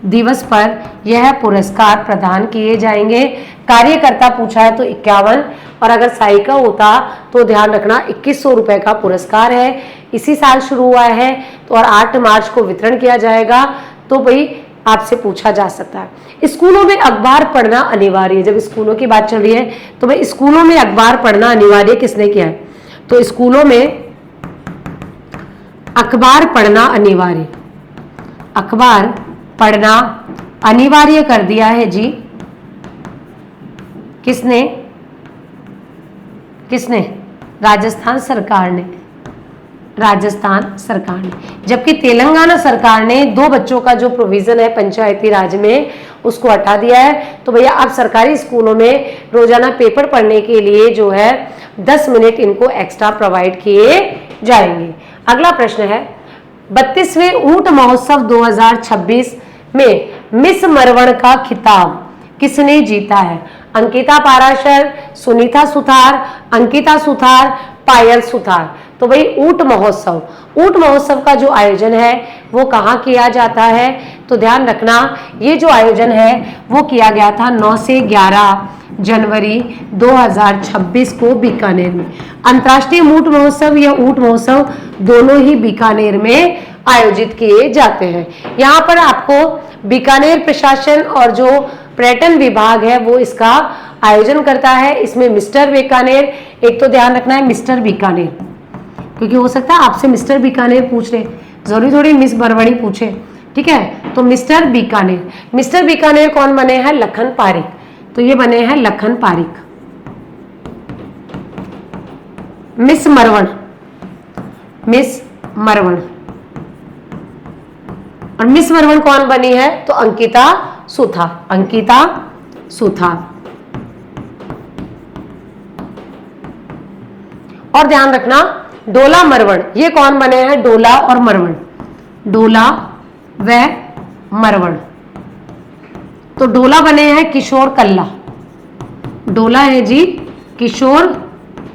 दिवस पर यह पुरस्कार प्रदान किए जाएंगे। कार्यकर्ता पूछा है तो 51, और अगर सहायिका होता तो ध्यान रखना 2100 रुपए का पुरस्कार है। इसी साल शुरू हुआ है तो और 8 मार्च को वितरण किया जाएगा। तो भाई आपसे पूछा जा सकता है, स्कूलों में अखबार पढ़ना अनिवार्य। जब स्कूलों की बात चल रही है तो भाई स्कूलों में अखबार पढ़ना अनिवार्य किसने किया है? तो स्कूलों में अखबार पढ़ना अनिवार्य कर दिया है जी। किसने? राजस्थान सरकार ने, राजस्थान सरकार ने। जबकि तेलंगाना सरकार ने 2 बच्चों का जो प्रोविजन है पंचायती राज में उसको हटा दिया है। तो भैया अब सरकारी स्कूलों में रोजाना पेपर पढ़ने के लिए जो है 10 मिनट इनको एक्स्ट्रा प्रोवाइड किए जाएंगे। अगला प्रश्न है 32वें ऊंट महोत्सव 2026 में मिस मरवण का खिताब किसने जीता है? अंकिता पाराशर, सुनीता सुथार, अंकिता सुथार, पायल सुथार। तो भाई ऊंट महोत्सव का जो आयोजन है वो कहाँ किया जाता है? तो ध्यान रखना ये जो आयोजन है वो किया गया था 9 से 11 जनवरी 2026 को बीकानेर में। अंतर्राष्ट्रीय ऊंट महोत्सव या ऊंट महोत्सव दोनों ही बीकानेर में आयोजित किए जाते हैं। यहाँ पर आपको बीकानेर प्रशासन और जो पर्यटन विभाग है वो इसका आयोजन करता है। इसमें मिस्टर बीकानेर, एक तो ध्यान रखना है मिस्टर बीकानेर, क्योंकि हो सकता है आपसे मिस्टर बीकानेर पूछ रहे, जरूरी थोड़ी मिस बरवड़ी पूछे, ठीक है। तो मिस्टर बीकानेर कौन बने हैं? लखन पारिक। तो ये बने हैं लखन पारिक। मिस मरवण और मिस मरवण कौन बनी है? तो अंकिता सुथार। और ध्यान रखना डोला मरवण, ये कौन बने हैं? डोला और मरवण, डोला व मरवण। तो डोला बने हैं किशोर कल्ला, डोला है जी किशोर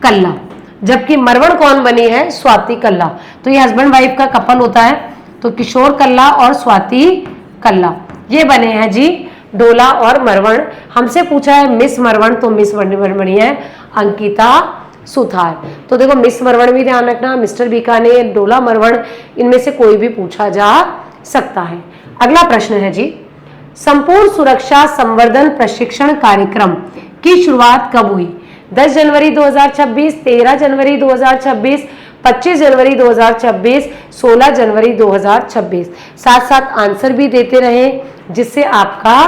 कल्ला, जबकि मरवण कौन बनी है? स्वाति कल्ला। तो ये हस्बैंड वाइफ का कपल होता है। तो किशोर कल्ला और स्वाति कल्ला ये बने हैं जी डोला और मरवण। हमसे पूछा है मिस मरवण, तो मिस मरवण बनी है अंकिता सुथार। तो देखो मिस मरवण भी ध्यान रखना, मिस्टर बीकानेर, डोला मरवण, इनमें से कोई भी पूछा जा सकता है। अगला प्रश्न है जी संपूर्ण सुरक्षा संवर्धन प्रशिक्षण कार्यक्रम की शुरुआत कब हुई? 10 जनवरी 2026, 13 जनवरी 2026, 25 जनवरी 2026, 16 जनवरी 2026। साथ साथ आंसर भी देते रहे जिससे आपका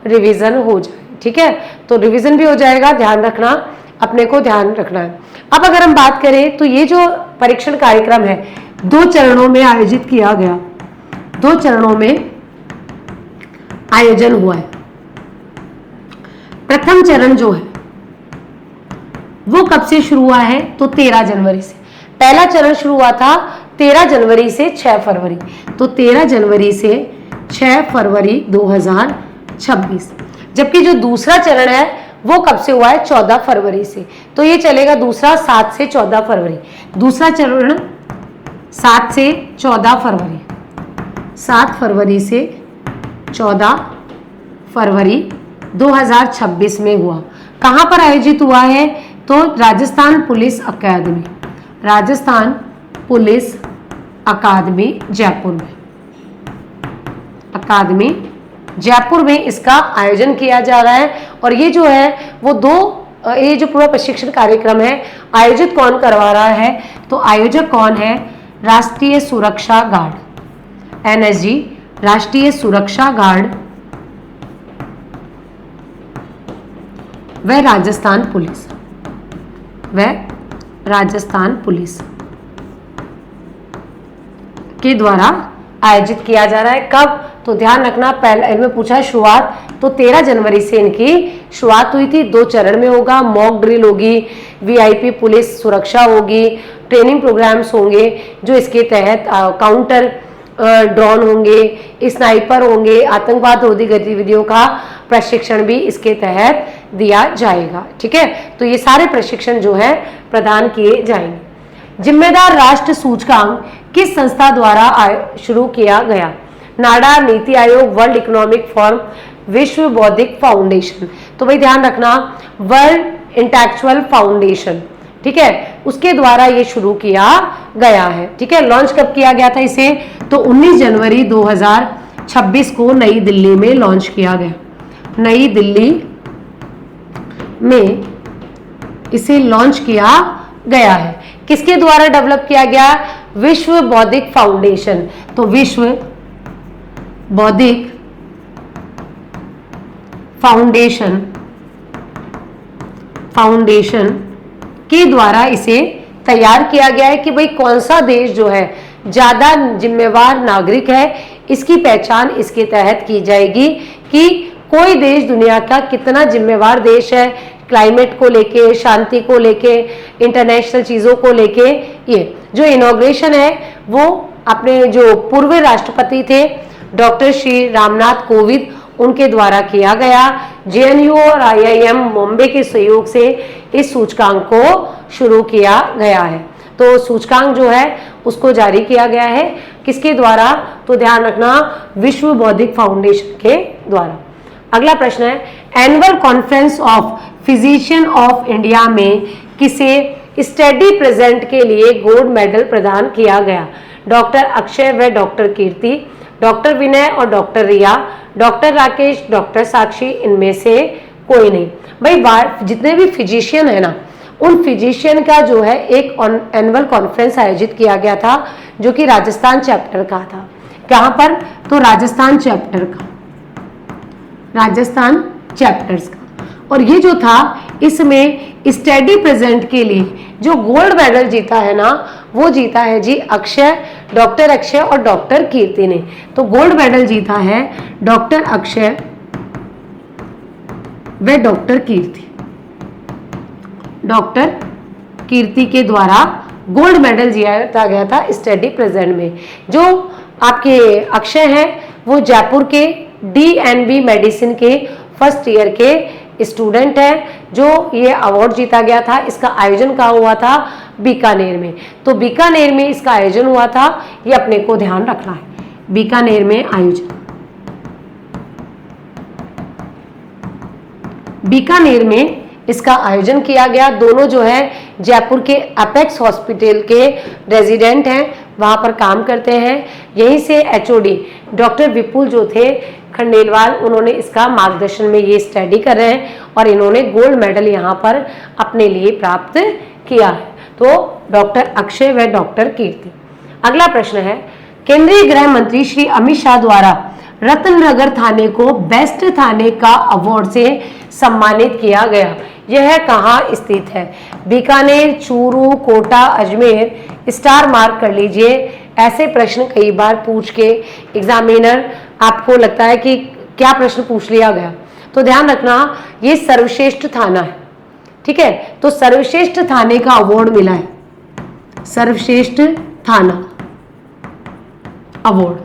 रिवीजन हो जाए, ठीक है। तो रिवीजन भी हो जाएगा, ध्यान रखना, अपने को ध्यान रखना है। अब अगर हम बात करें तो ये जो परीक्षण कार्यक्रम है 2 चरणों में आयोजित किया गया, 2 चरणों में आयोजन हुआ है। प्रथम चरण जो है वो कब से शुरू हुआ है? तो 13 जनवरी से। पहला चरण शुरू हुआ था 13 जनवरी से 6 फरवरी। तो 13 जनवरी से 6 फरवरी 2026। जबकि जो दूसरा चरण है वो कब से हुआ है? 14 फरवरी से। तो ये चलेगा दूसरा 7 से 14 फरवरी। दूसरा चरण 7 से 14 फरवरी, 7 फरवरी से 14 फरवरी 2026 में हुआ। कहाँ पर आयोजित हुआ है? तो राजस्थान पुलिस अकादमी, राजस्थान पुलिस अकादमी जयपुर में, अकादमी जयपुर में इसका आयोजन किया जा रहा है। और ये जो है वो ये जो पूरा प्रशिक्षण कार्यक्रम है आयोजित कौन करवा रहा है? तो आयोजक कौन है? राष्ट्रीय सुरक्षा गार्ड, NSG, राष्ट्रीय सुरक्षा गार्ड व राजस्थान पुलिस के द्वारा आयोजित किया जा रहा है। कब? तो ध्यान रखना, पहले इनमें पूछा है शुरुआत, तो 13 जनवरी से इनकी शुरुआत हुई थी। 2 चरण में होगा, मॉक ड्रिल होगी, VIP पुलिस सुरक्षा होगी, ट्रेनिंग प्रोग्राम्स होंगे जो इसके तहत काउंटर ड्रोन होंगे, स्नाइपर होंगे, आतंकवाद रोधी गतिविधियों का प्रशिक्षण भी इसके तहत दिया जाएगा, ठीक है। तो ये सारे प्रशिक्षण जो है प्रदान किए जाएंगे। जिम्मेदार राष्ट्र सूचकांक किस संस्था द्वारा शुरू किया गया? नाडा, NITI Aayog, world economic forum, विश्व बौद्धिक फाउंडेशन। तो भाई ध्यान रखना वर्ल्ड इंटेलेक्चुअल फाउंडेशन, ठीक है, उसके द्वारा ये शुरू किया गया है, ठीक है। लॉन्च कब किया गया था इसे? तो 19 जनवरी 2026 को नई दिल्ली में लॉन्च किया गया। नई दिल्ली में इसे लॉन्च किया गया है। किसके द्वारा डेवलप किया गया? विश्व बौद्धिक फाउंडेशन। तो विश्व बौद्धिक फाउंडेशन के द्वारा इसे तैयार किया गया है कि भाई कौन सा देश जो है ज़्यादा जिम्मेवार नागरिक है, इसकी पहचान इसके तहत की जाएगी कि कोई देश दुनिया का कितना जिम्मेवार देश है क्लाइमेट को लेके, शांति को लेके, इंटरनेशनल चीज़ों को लेके। ये जो इनॉग्रेशन है वो अपने जो पूर्व राष्ट्रपति थे डॉक्टर श्री रामनाथ कोविंद उनके द्वारा किया गया। जेएनयू और आईआईएम मुंबई के सहयोग से इस सूचकांक को शुरू किया गया है। तो सूचकांक जो है उसको जारी किया गया है किसके द्वारा, तो ध्यान रखना विश्व बौद्धिक फाउंडेशन के द्वारा। अगला प्रश्न है, annual conference of physician of India में किसे स्टडी प्रेजेंट के लिए गोल्ड मेडल प्रदान किया गया? डॉक्टर अक्षय व डॉक्टर कीर्ति, डॉक्टर विनय और डॉक्टर रिया, डॉक्टर राकेश, डॉक्टर साक्षी, इनमें से कोई नहीं। भाई जितने भी फिजिशियन है ना, उन फिजिशियन का जो है एक एनुअल कॉन्फ्रेंस आयोजित किया गया था जो कि राजस्थान चैप्टर का था। कहाँ पर? तो राजस्थान चैप्टर का, राजस्थान चैप्टर्स का। और ये जो था इसमें स्टडी प्रेजेंट के लिए जो गोल्ड मेडल जीता है ना, वो जीता है जी अक्षय, डॉक्टर अक्षय और डॉक्टर कीर्ति ने। तो गोल्ड मेडल जीता है डॉक्टर अक्षय व डॉक्टर कीर्ति, डॉक्टर कीर्ति के द्वारा गोल्ड मेडल जीता गया था स्टडी प्रेजेंट में। जो आपके अक्षय हैं वो जयपुर के डीएनबी मेडिसिन के फर्स्ट ईयर के स्टूडेंट हैं, जो ये अवार्ड जीता गया था। इसका आयोजन कहाँ हुआ था? बीकानेर में। तो बीकानेर में इसका आयोजन हुआ था, ये अपने को ध्यान रखना है। बीकानेर में आयोजन, बीकानेर में इसका आयोजन किया गया। दोनों जो है जयपुर के अपेक्स हॉस्पिटल के रेजिडेंट हैं, वहाँ पर काम करते हैं। यहीं से एचओडी डॉक्टर विपुल जो थे खंडेलवाल, उन्होंने इसका मार्गदर्शन में ये स्टडी कर रहे हैं और इन्होंने गोल्ड मेडल यहाँ पर अपने लिए प्राप्त किया है। तो डॉक्टर अक्षय व डॉक्टर कीर्ति। अगला प्रश्न है, केंद्रीय गृह मंत्री श्री अमित शाह द्वारा रत्ननगर थाने को बेस्ट थाने का अवार्ड से सम्मानित किया गया। यह कहाँ स्थित है? बीकानेर, चूरू, कोटा, अजमेर। स्टार मार्क कर लीजिए। ऐसे प्रश्न कई बार पूछ के एग्जामिनर आपको लगता है कि क्या प्रश्न पूछ लिया गया, तो ध्यान रखना ये सर्वश्रेष्ठ थाना है, ठीक है। तो सर्वश्रेष्ठ थाने का अवार्ड मिला है, सर्वश्रेष्ठ थाना अवार्ड।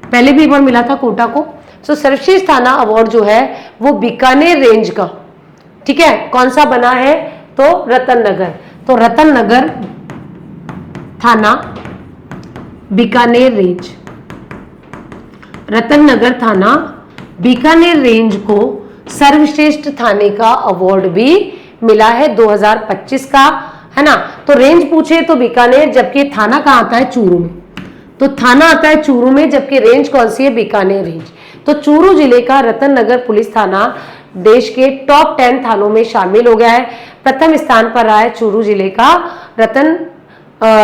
पहले भी अवार्ड मिला था कोटा को। तो सर्वश्रेष्ठ थाना अवार्ड जो है वो बीकानेर रेंज का, ठीक है, कौन सा बना है? तो रतननगर। तो रतननगर थाना बीकानेर रेंज, रतननगर थाना बीकानेर रेंज को सर्वश्रेष्ठ थाने का अवार्ड भी मिला है 2025 का, है ना। तो रेंज पूछे तो बीकानेर, जबकि थाना कहाँ आता है? चूरू में। तो थाना आता है चूरू में, जबकि रेंज कौन सी है? बीकानेर रेंज। तो चूरू जिले का रतननगर पुलिस थाना देश के टॉप 10 थानों में शामिल हो गया है। प्रथम स्थान पर रहा है चूरू जिले का रतन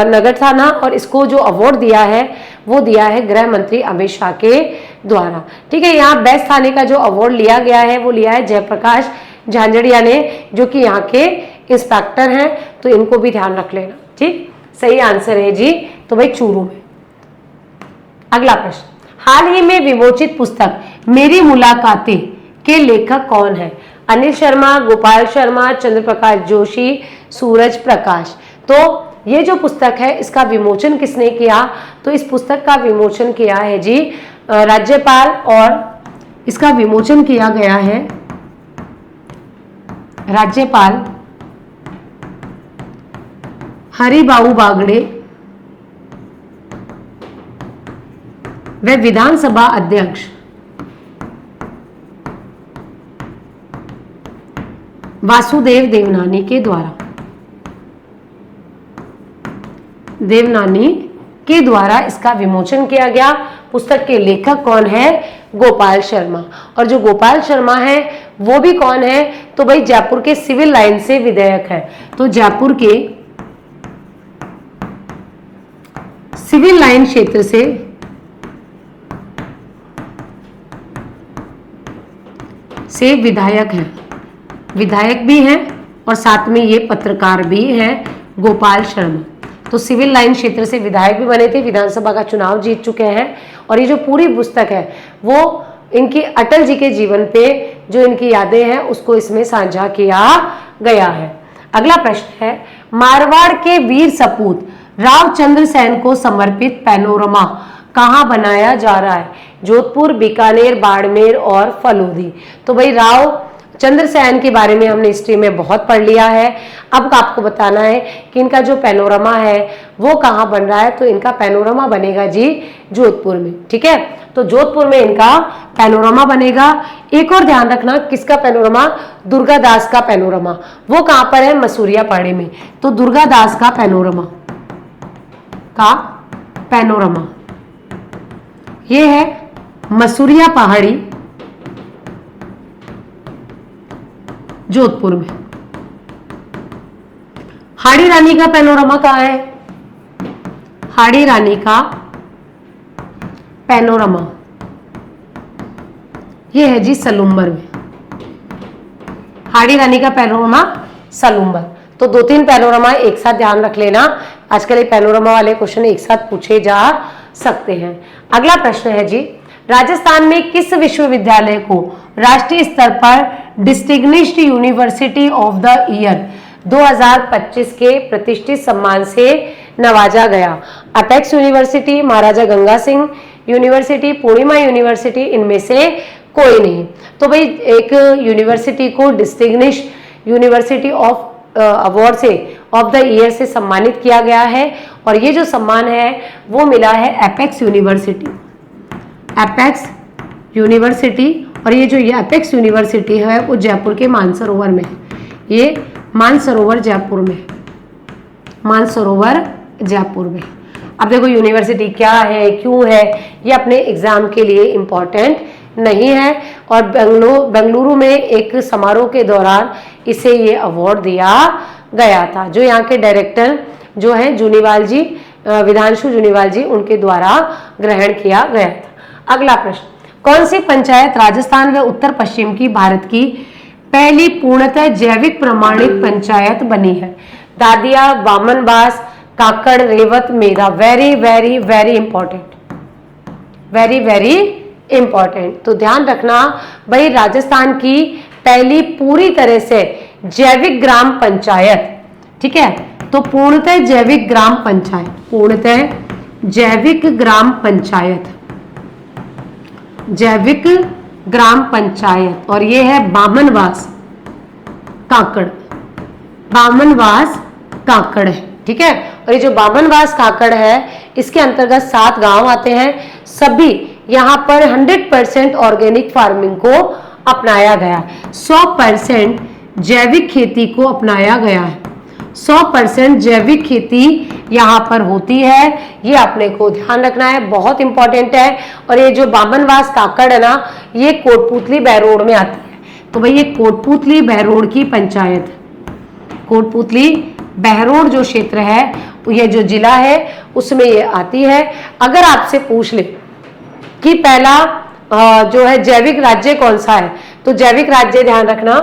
नगर थाना, और इसको जो अवार्ड दिया है वो दिया है गृह मंत्री अमित शाह के द्वारा, ठीक है। यहाँ बेस्ट थाने का जो अवार्ड लिया गया है वो लिया है जयप्रकाश झांझड़िया ने, जो कि यहाँ के इंस्पेक्टर हैं। तो इनको भी ध्यान रख लेना, ठीक। सही आंसर है जी, तो भाई चूरू में। अगला प्रश्न, हाल ही में विमोचित पुस्तक मेरी मुलाकातें के लेखक कौन है? अनिल शर्मा, गोपाल शर्मा, चंद्र प्रकाश जोशी, सूरज प्रकाश। तो ये जो पुस्तक है इसका विमोचन किसने किया? तो इस पुस्तक का विमोचन किया है जी राज्यपाल, और इसका विमोचन किया गया है राज्यपाल हरिबाबू बागड़े व विधानसभा अध्यक्ष वासुदेव देवनानी के द्वारा, देवनानी के द्वारा इसका विमोचन किया गया। पुस्तक के लेखक कौन है? गोपाल शर्मा। और जो गोपाल शर्मा है वो भी कौन है? तो भाई जयपुर के सिविल लाइन से विधायक है। तो जयपुर के सिविल लाइन क्षेत्र से विधायक हैं, विधायक भी हैं और साथ में ये पत्रकार भी हैं गोपाल शर्मा। तो सिविल लाइन क्षेत्र से विधायक भी बने थे, विधानसभा का चुनाव जीत चुके हैं। और ये जो पूरी पुस्तक है वो इनकी अटल जी के जीवन पे जो इनकी यादें हैं उसको इसमें साझा किया गया है। अगला प्रश्न है, मारवाड़ के वीर सपूत रावचंद्र सेन को समर्पित पैनोरमा कहाँ बनाया जा रहा है? जोधपुर, बीकानेर, बाड़मेर और फलूदी। तो भाई रावचंद्र सेन के बारे में हमने हिस्ट्री में बहुत पढ़ लिया है। अब आपको बताना है कि इनका जो पैनोरमा है वो कहाँ बन रहा है। तो इनका पैनोरमा बनेगा जी जोधपुर में। ठीक है, तो जोधपुर में इनका पैनोरमा बनेगा। एक और ध्यान रखना, किसका पैनोरमा? दुर्गा दास का पैनोरमा। वो कहाँ पर है? मसूरिया पहाड़ी में। तो दुर्गा दास का पैनोरमा ये है मसूरिया पहाड़ी जोधपुर में। हाड़ी रानी का पैनोरमा कहाँ है? हाड़ी रानी का पैनोरमा ये है जी सलूम्बर में। हाड़ी रानी का पैनोरमा सलूम्बर। तो 2-3 पैनोरमा एक साथ ध्यान रख लेना। आजकल ये पैनोरमा वाले क्वेश्चन एक साथ पूछे जा सकते हैं। अगला प्रश्न है जी, राजस्थान में किस विश्वविद्यालय को राष्ट्रीय स्तर पर distinguished university of the year 2025 के प्रतिष्ठित सम्मान से नवाजा गया? अपेक्स यूनिवर्सिटी, महाराजा गंगा सिंह यूनिवर्सिटी, पूर्णिमा यूनिवर्सिटी, इनमें से कोई नहीं। तो भाई एक यूनिवर्सिटी को डिस्टिंग्विश्ड यूनिवर्सिटी ऑफ अवार्ड से ऑफ द ईयर से सम्मानित किया गया है और ये जो सम्मान है वो मिला है एपेक्स यूनिवर्सिटी। एपेक्स यूनिवर्सिटी, और ये जो ये एपेक्स यूनिवर्सिटी है वो जयपुर के मानसरोवर में है। ये मानसरोवर जयपुर में, मानसरोवर जयपुर में। अब देखो यूनिवर्सिटी क्या है, क्यों है, ये अपने एग्जाम के लिए इम्पोर्टेंट नहीं है। और बेंगलुरु में एक समारोह के दौरान इसे ये अवार्ड दिया गया था, जो यहाँ के डायरेक्टर जो है जूनीवाल जी, विधांशु जूनीवाल जी, उनके द्वारा ग्रहण किया गया था। अगला प्रश्न, कौन सी पंचायत राजस्थान व उत्तर पश्चिम की भारत की पहली पूर्णतः जैविक प्रमाणित पंचायत बनी है? Dadia, Bamanwas, Kakar, Rewat, Medha. Very very very important, very very important. तो ध्यान रखना भाई, राजस्थान की पहली पूरी तरह से जैविक ग्राम पंचायत, ठीक है, तो पूर्णतः जैविक ग्राम पंचायत, पूर्णतः जैविक ग्राम पंचायत, जैविक ग्राम पंचायत, और ये है बामनवास काकड़, बामनवास काकड़ है। ठीक है, और ये जो बामनवास काकड़ है इसके अंतर्गत 7 गांव आते हैं। सभी यहाँ पर 100% ऑर्गेनिक फार्मिंग को अपनाया गया, 100% जैविक खेती को अपनाया गया है। 100% जैविक खेती यहाँ पर होती है, ये अपने को ध्यान रखना है, बहुत इंपॉर्टेंट है। और ये जो बामनवास काकड़ है ना, ये कोटपुतली बहरोड में आती है। तो भाई ये कोटपुतली बहरोड की पंचायत है। कोटपुतली बहरोड जो क्षेत्र है, ये जो जिला है उसमें ये आती है। अगर आपसे पूछ ले कि पहला जो है जैविक राज्य कौन सा है, तो जैविक राज्य ध्यान रखना,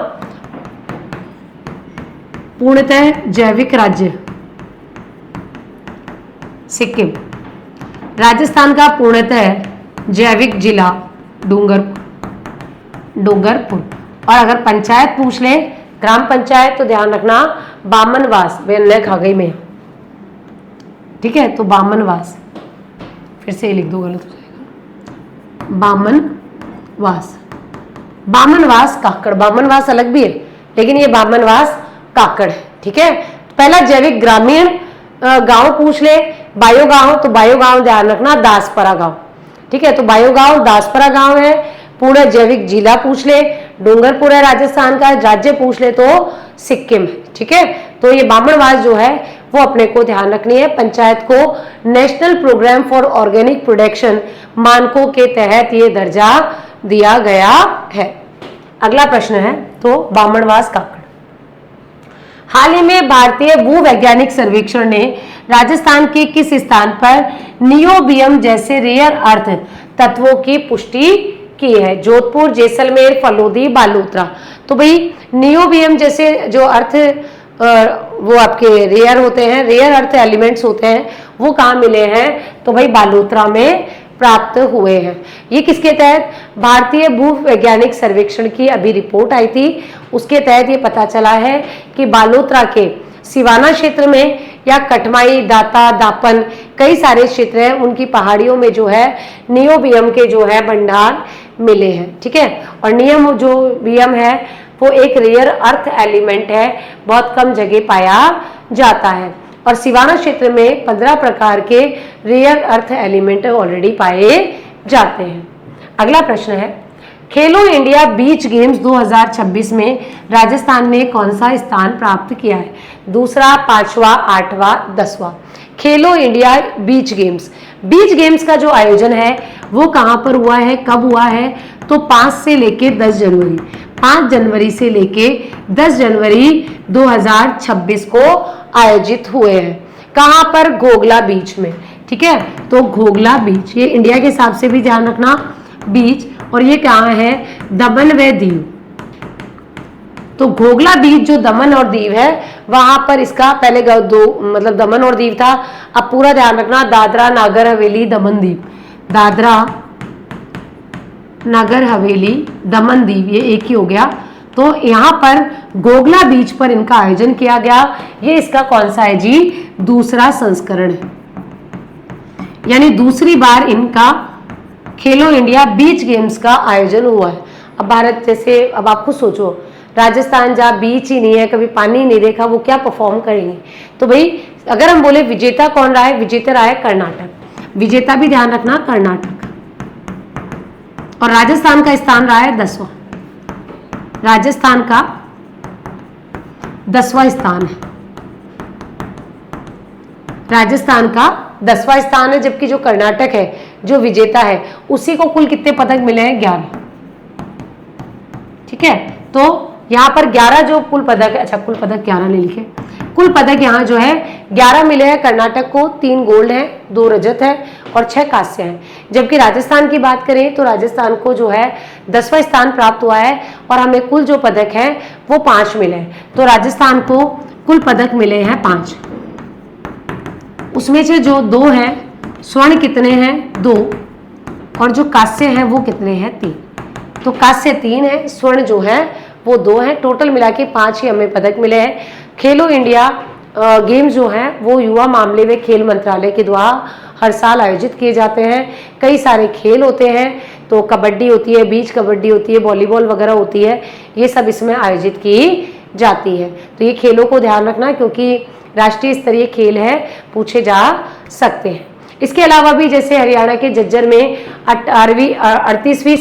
पूर्णतः जैविक राज्य सिक्किम। राजस्थान का पूर्णतः जैविक जिला डूंगरपुर। और अगर पंचायत पूछ ले, ग्राम पंचायत, तो ध्यान रखना बामनवास, वे खा गई में, ठीक है, तो बामनवास, फिर से लिख दो, गलत हो जाएगा, बामनवास, बामनवास काकड़। बामनवास अलग भी है, लेकिन ये बामनवास काकड़ है। ठीक है, पहला जैविक ग्रामीण गांव पूछ ले, बायो गांव, तो बायो गांव ध्यान रखना दासपरा गांव। ठीक है, तो बायो गांव दासपरा गांव है। पूरा जैविक जिला पूछ ले, डूंगरपुर है राजस्थान का। राज्य पूछ ले तो सिक्किम है। ठीक है, तो ये बामनवास जो है वो अपने को ध्यान रखनी है। पंचायत को national programme for organic production मानकों के तहत ये दर्जा दिया गया है। अगला प्रश्न है तो बामनवास काकड़। हाल ही में भारतीय भूवैज्ञानिक सर्वेक्षण ने राजस्थान के किस स्थान पर नियोबियम जैसे रेयर अर्थ तत्वों की पुष्टि की है, जोधपुर, जैसलमेर, फलोदी, बालोतरा। तो भाई नियोबियम जैसे जो अर्थ वो आपके रेयर होते हैं, रेयर अर्थ एलिमेंट्स होते हैं, वो कहाँ मिले हैं? तो भाई बालोतरा में प्राप्त हुए हैं। ये किसके तहत? भारतीय भूवैज्ञानिक सर्वेक्षण की अभी रिपोर्ट आई थी, उसके तहत ये पता चला है कि बालोतरा के सिवाना क्षेत्र में या कटमाई, दाता, दापन, कई सारे क्षेत्र हैं, उनकी पहाड़ियों में जो है नियोबियम के जो है भंडार मिले हैं। ठीक है, और नियम जो बियम है वो एक रेयर अर्थ एलिमेंट है, बहुत कम जगह पाया जाता है, और सिवाना क्षेत्र में 15 प्रकार के रेयर अर्थ एलिमेंट ऑलरेडी पाए जाते हैं। अगला प्रश्न है, खेलो इंडिया बीच गेम्स 2026 में राजस्थान ने कौन सा स्थान प्राप्त किया है? दूसरा, पांचवा, आठवां, 10वां। खेलो इंडिया बीच गेम्स का जो आयोजन है वो कहां पर हुआ है, कब हुआ है? तो 5 से लेके 10 जनवरी, 5 जनवरी से लेके 10 जनवरी 2026 को आयोजित हुए हैं। कहां पर? घोगला बीच में। ठीक है, तो घोगला बीच, ये इंडिया के हिसाब से भी ध्यान रखना, बीच, और ये कहाँ है? दमन व दीव। तो घोगला बीच जो दमन और दीव है, वहां पर इसका पहले मतलब दमन और दीव था, अब पूरा ध्यान रखना, दादरा नागर हवेली दमन दीव, दादरा नागर हवेली दमन दीव, ये एक ही हो गया। तो यहाँ पर घोगला बीच पर इनका आयोजन किया गया। ये इसका कौन सा है जी? दूसरा संस्करण है, यानी दूसरी बार इनका खेलो इंडिया बीच गेम्स का आयोजन हुआ है। अब भारत जैसे, अब आप खुद सोचो, राजस्थान जहाँ बीच ही नहीं है, कभी पानी नहीं देखा, वो क्या परफॉर्म करेंगे? तो भाई अगर हम बोले विजेता कौन रहा है, विजेता रहा है कर्नाटक, विजेता भी ध्यान रखना कर्नाटक, और राजस्थान का स्थान रहा है 10वां, राजस्थान का 10वां स्थान है, राजस्थान का 10वां स्थान है, जबकि जो कर्नाटक है जो विजेता है उसी को कुल कितने पदक मिले हैं? 11। ठीक है, तो यहाँ पर 11 जो कुल पदक है, अच्छा कुल पदक 11 नहीं लिखे, कुल पदक यहाँ जो है 11 मिले हैं कर्नाटक को, 3 गोल्ड हैं, 2 रजत है और 6 कांस्य हैं। जबकि राजस्थान की बात करें तो राजस्थान को जो है 10वां स्थान प्राप्त हुआ है, और हमें कुल जो पदक हैं वो 5 मिले हैं। तो राजस्थान को कुल पदक मिले हैं 5, उसमें से जो 2 हैं स्वर्ण कितने हैं? 2, और जो कांस्य हैं वो कितने हैं? 3। तो कांस्य 3 है, स्वर्ण जो है वो 2 है, टोटल मिला के 5 ही हमें पदक मिले हैं। खेलो इंडिया गेम्स जो हैं वो युवा मामले व खेल मंत्रालय के द्वारा हर साल आयोजित किए जाते हैं। कई सारे खेल होते हैं, तो कबड्डी होती है, बीच कबड्डी होती है, वॉलीबॉल वगैरह होती है, ये सब इसमें आयोजित की जाती है। तो ये खेलों को ध्यान रखना, क्योंकि राष्ट्रीय स्तरीय खेल है, पूछे जा सकते हैं। इसके अलावा भी जैसे हरियाणा के झज्जर में 38वीं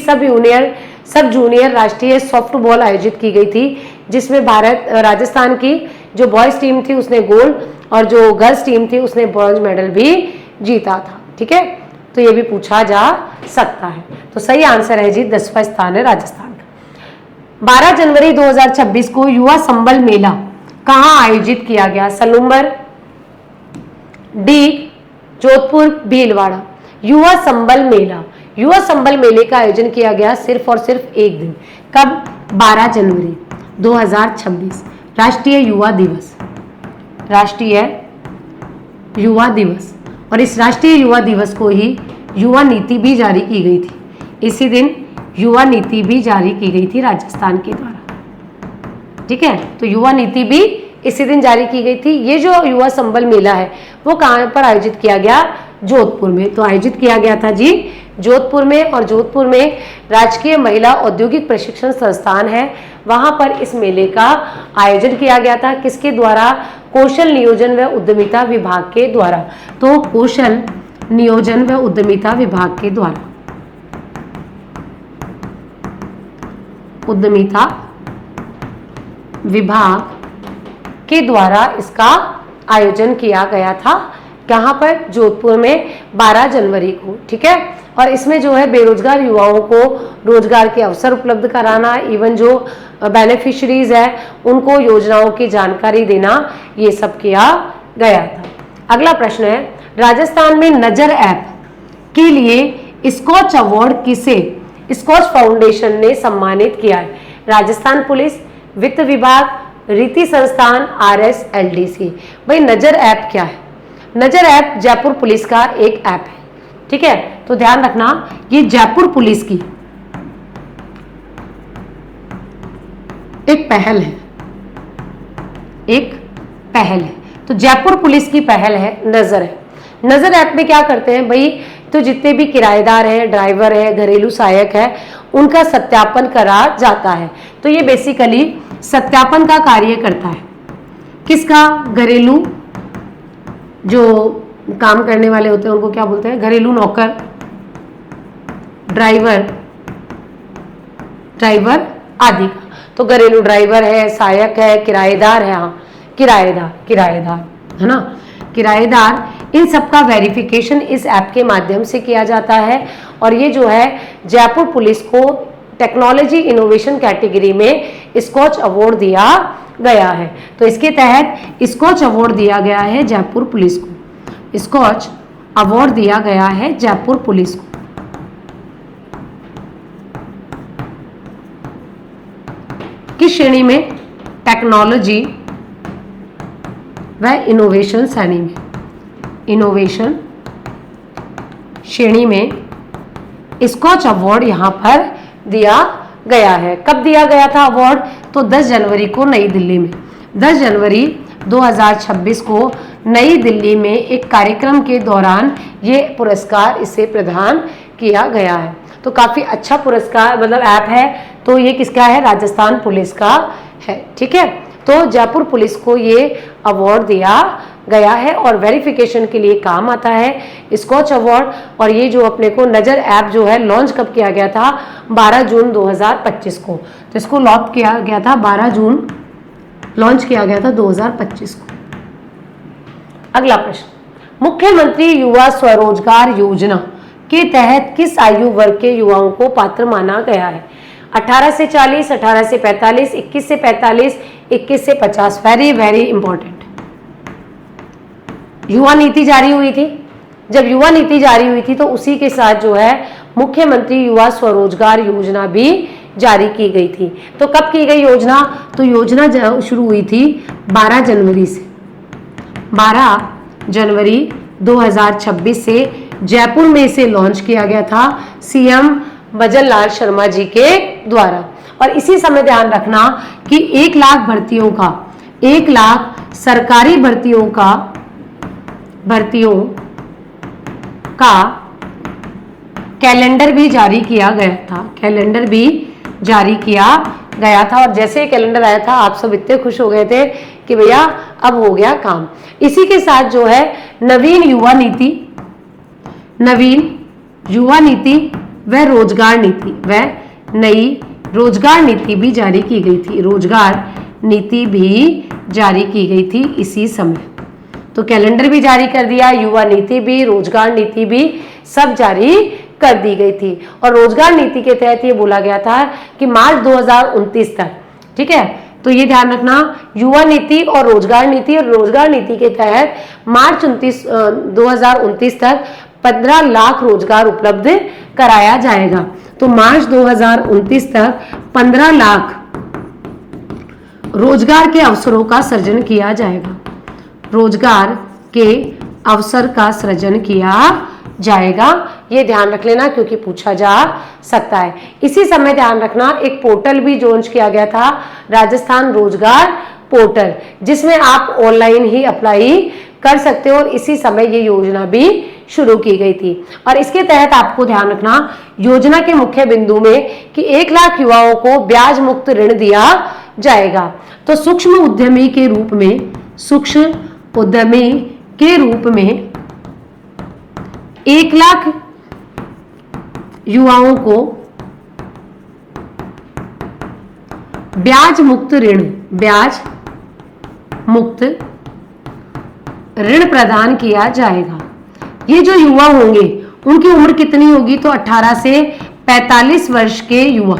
सब जूनियर राष्ट्रीय सॉफ्टबॉल आयोजित की गई थी, जिसमें राजस्थान की जो बॉयज टीम थी उसने गोल्ड, और जो गर्ल्स टीम थी उसने ब्रॉन्ज मेडल भी जीता था। ठीक है, तो ये भी पूछा जा सकता है। तो सही आंसर है जी 10वां स्थान है राजस्थान का। 12 जनवरी 2026 को युवा संबल मेला कहाँ आयोजित किया गया? सलूम्बर, डी जोधपुर, भीलवाड़ा। युवा संबल मेले का आयोजन किया गया सिर्फ और सिर्फ एक दिन, कब? 12 जनवरी 2026, राष्ट्रीय युवा दिवस, और इस राष्ट्रीय युवा दिवस को ही युवा नीति भी जारी की गई थी। इसी दिन युवा नीति भी जारी की गई थी राजस्थान के द्वारा। ठीक है, तो युवा नीति भी इसी दिन जारी की गई थी। ये जो युवा संबल मेला है वो कहाँ पर आयोजित किया गया? जोधपुर में। तो आयोजित किया गया था जी जोधपुर में, और जोधपुर में राजकीय महिला औद्योगिक प्रशिक्षण संस्थान है, वहां पर इस मेले का आयोजन किया गया था। किसके द्वारा? कौशल नियोजन व उद्यमिता विभाग के द्वारा। तो कौशल नियोजन व उद्यमिता विभाग के द्वारा, उद्यमिता विभाग के द्वारा इसका आयोजन किया गया था। कहाँ पर? जोधपुर में 12 जनवरी को। ठीक है, और इसमें जो है बेरोजगार युवाओं को रोजगार के अवसर उपलब्ध कराना, इवन जो बेनिफिशरीज है उनको योजनाओं की जानकारी देना, ये सब किया गया था। अगला प्रश्न है, राजस्थान में नजर ऐप के लिए स्कॉच अवार्ड किसे स्कॉच फाउंडेशन ने सम्मानित किया है? राजस्थान पुलिस, वित्त विभाग, रीति संस्थान, RSLDC। भाई नजर ऐप क्या है? नजर ऐप जयपुर पुलिस का एक ऐप है, ठीक है। तो ध्यान रखना ये जयपुर पुलिस की एक पहल है, एक पहल है। तो जयपुर पुलिस की पहल है नजर ऐप। नजर ऐप में क्या करते हैं भाई, तो जितने भी किराएदार हैं, ड्राइवर है, घरेलू सहायक है, उनका सत्यापन करा जाता है। तो ये बेसिकली सत्यापन का कार्य करता है। किसका? घरेलू जो काम करने वाले होते हैं उनको क्या बोलते हैं? घरेलू नौकर, ड्राइवर आदि का। तो घरेलू ड्राइवर है, सहायक है, किराएदार है, हाँ किराएदार है ना, किराएदार, इन सबका वेरिफिकेशन इस ऐप के माध्यम से किया जाता है। और ये जो है जयपुर पुलिस को टेक्नोलॉजी इनोवेशन कैटेगरी में स्कॉच अवार्ड दिया गया है। तो इसके तहत स्कॉच अवार्ड दिया गया है जयपुर पुलिस को, स्कॉच अवार्ड दिया गया है जयपुर पुलिस को। किस श्रेणी में? टेक्नोलॉजी व इनोवेशन श्रेणी में, इनोवेशन श्रेणी में स्कॉच अवार्ड यहां पर दिया गया है। कब दिया गया था अवार्ड? तो 10 जनवरी को नई दिल्ली में, 10 जनवरी 2026 को नई दिल्ली में एक कार्यक्रम के दौरान ये पुरस्कार इसे प्रदान किया गया है। तो काफी अच्छा पुरस्कार मतलब ऐप है। तो ये किसका है? राजस्थान पुलिस का है, ठीक है। तो जयपुर पुलिस को ये अवार्ड दिया गया है और वेरिफिकेशन के लिए काम आता है स्कॉच अवार्ड। और ये जो अपने को नजर ऐप जो है लॉन्च कब किया गया था? 12 जून 2025 को। तो इसको लॉन्च किया गया था 12 जून, लॉन्च किया गया था 2025 को। अगला प्रश्न, मुख्यमंत्री युवा स्वरोजगार योजना के तहत किस आयु वर्ग के युवाओं को पात्र माना गया है? 18 से 40, 18 से 45, 21 से 45, 21 से 50। Very important. युवा नीति जारी हुई थी। जब युवा नीति जारी हुई थी तो उसी के साथ जो है मुख्यमंत्री युवा स्वरोजगार योजना भी जारी की गई थी। तो कब की गई योजना? तो योजना शुरू हुई थी 12 जनवरी से, 12 जनवरी 2026 से जयपुर में इसे लॉन्च किया गया था CM भजन लाल शर्मा जी के द्वारा। और इसी समय ध्यान रखना कि 1 लाख भर्तियों का, 1 लाख सरकारी भर्तियों का कैलेंडर भी जारी किया गया था, कैलेंडर भी जारी किया गया था। और जैसे कैलेंडर आया था आप सब इतने खुश हो गए थे कि भैया अब हो गया काम। इसी के साथ जो है नवीन युवा नीति व रोजगार नीति व नई रोजगार नीति भी जारी की गई थी, रोजगार नीति भी जारी की गई थी इसी समय। तो कैलेंडर भी जारी कर दिया, युवा नीति भी, रोजगार नीति भी सब जारी कर दी गई थी। और रोजगार नीति के तहत ये बोला गया था कि मार्च 2029 तक, ठीक है। तो ये ध्यान रखना, युवा नीति और रोजगार नीति के तहत मार्च 2029 तक 15 लाख रोजगार उपलब्ध कराया जाएगा। तो मार्च 2029 तक 15 लाख रोजगार के अवसरों का सृजन किया जाएगा, रोजगार के अवसर का सृजन किया जाएगा। ये ध्यान रख लेना क्योंकि पूछा जा सकता है। इसी समय ध्यान रखना एक पोर्टल भी लॉन्च किया गया था, राजस्थान रोजगार पोर्टल, जिसमें आप ऑनलाइन ही अप्लाई कर सकते हो। और इसी समय ये योजना भी शुरू की गई थी। और इसके तहत आपको ध्यान रखना योजना के मुख्य बिंदु में कि 1 लाख युवाओं को ब्याज मुक्त ऋण दिया जाएगा। तो सूक्ष्म उद्यमी के रूप में 1 लाख युवाओं को ब्याज मुक्त ऋण प्रदान किया जाएगा। ये जो युवा होंगे उनकी उम्र कितनी होगी? तो 18 से 45 वर्ष के युवा,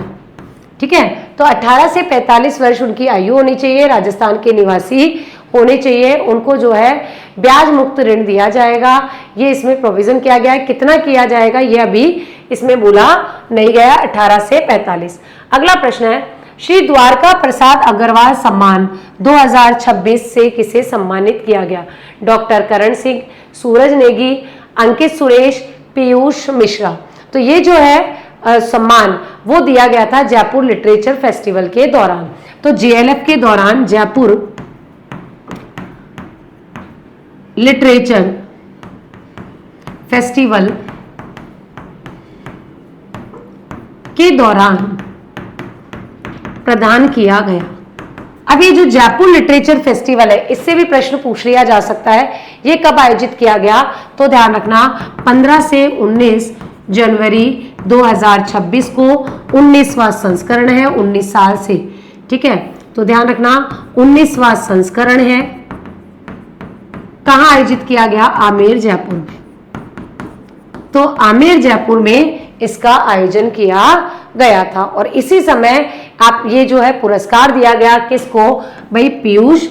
ठीक है। तो 18 से 45 वर्ष उनकी आयु होनी चाहिए, राजस्थान के निवासी होने चाहिए। उनको जो है ब्याज मुक्त ऋण दिया जाएगा। ये इसमें प्रोविजन किया गया है। कितना किया जाएगा ये अभी इसमें बोला नहीं गया 18 से 45। अगला प्रश्न है, श्री द्वारका प्रसाद अग्रवाल सम्मान 2026 से किसे सम्मानित किया गया? डॉक्टर करण सिंह, सूरज नेगी, अंकित सुरेश, पीयूष मिश्रा। तो ये जो है सम्मान वो दिया गया था जयपुर लिटरेचर फेस्टिवल के दौरान। तो जेएलएफ के दौरान जयपुर लिटरेचर फेस्टिवल के दौरान प्रदान किया गया। अब ये जो जयपुर लिटरेचर फेस्टिवल है, इससे भी प्रश्न पूछ लिया जा सकता है, ये कब आयोजित किया गया? तो ध्यान रखना 15 से 19 जनवरी 2026 को 19वां संस्करण है, 19 साल से, ठीक है। तो ध्यान रखना 19वां संस्करण है। कहाँ आयोजित किया गया? आमेर जयपुर में। तो आमेर जयपुर में इसका आयोजन किया गया था और इसी समय आप ये जो है पुरस्कार दिया गया किसको? भाई पीयूष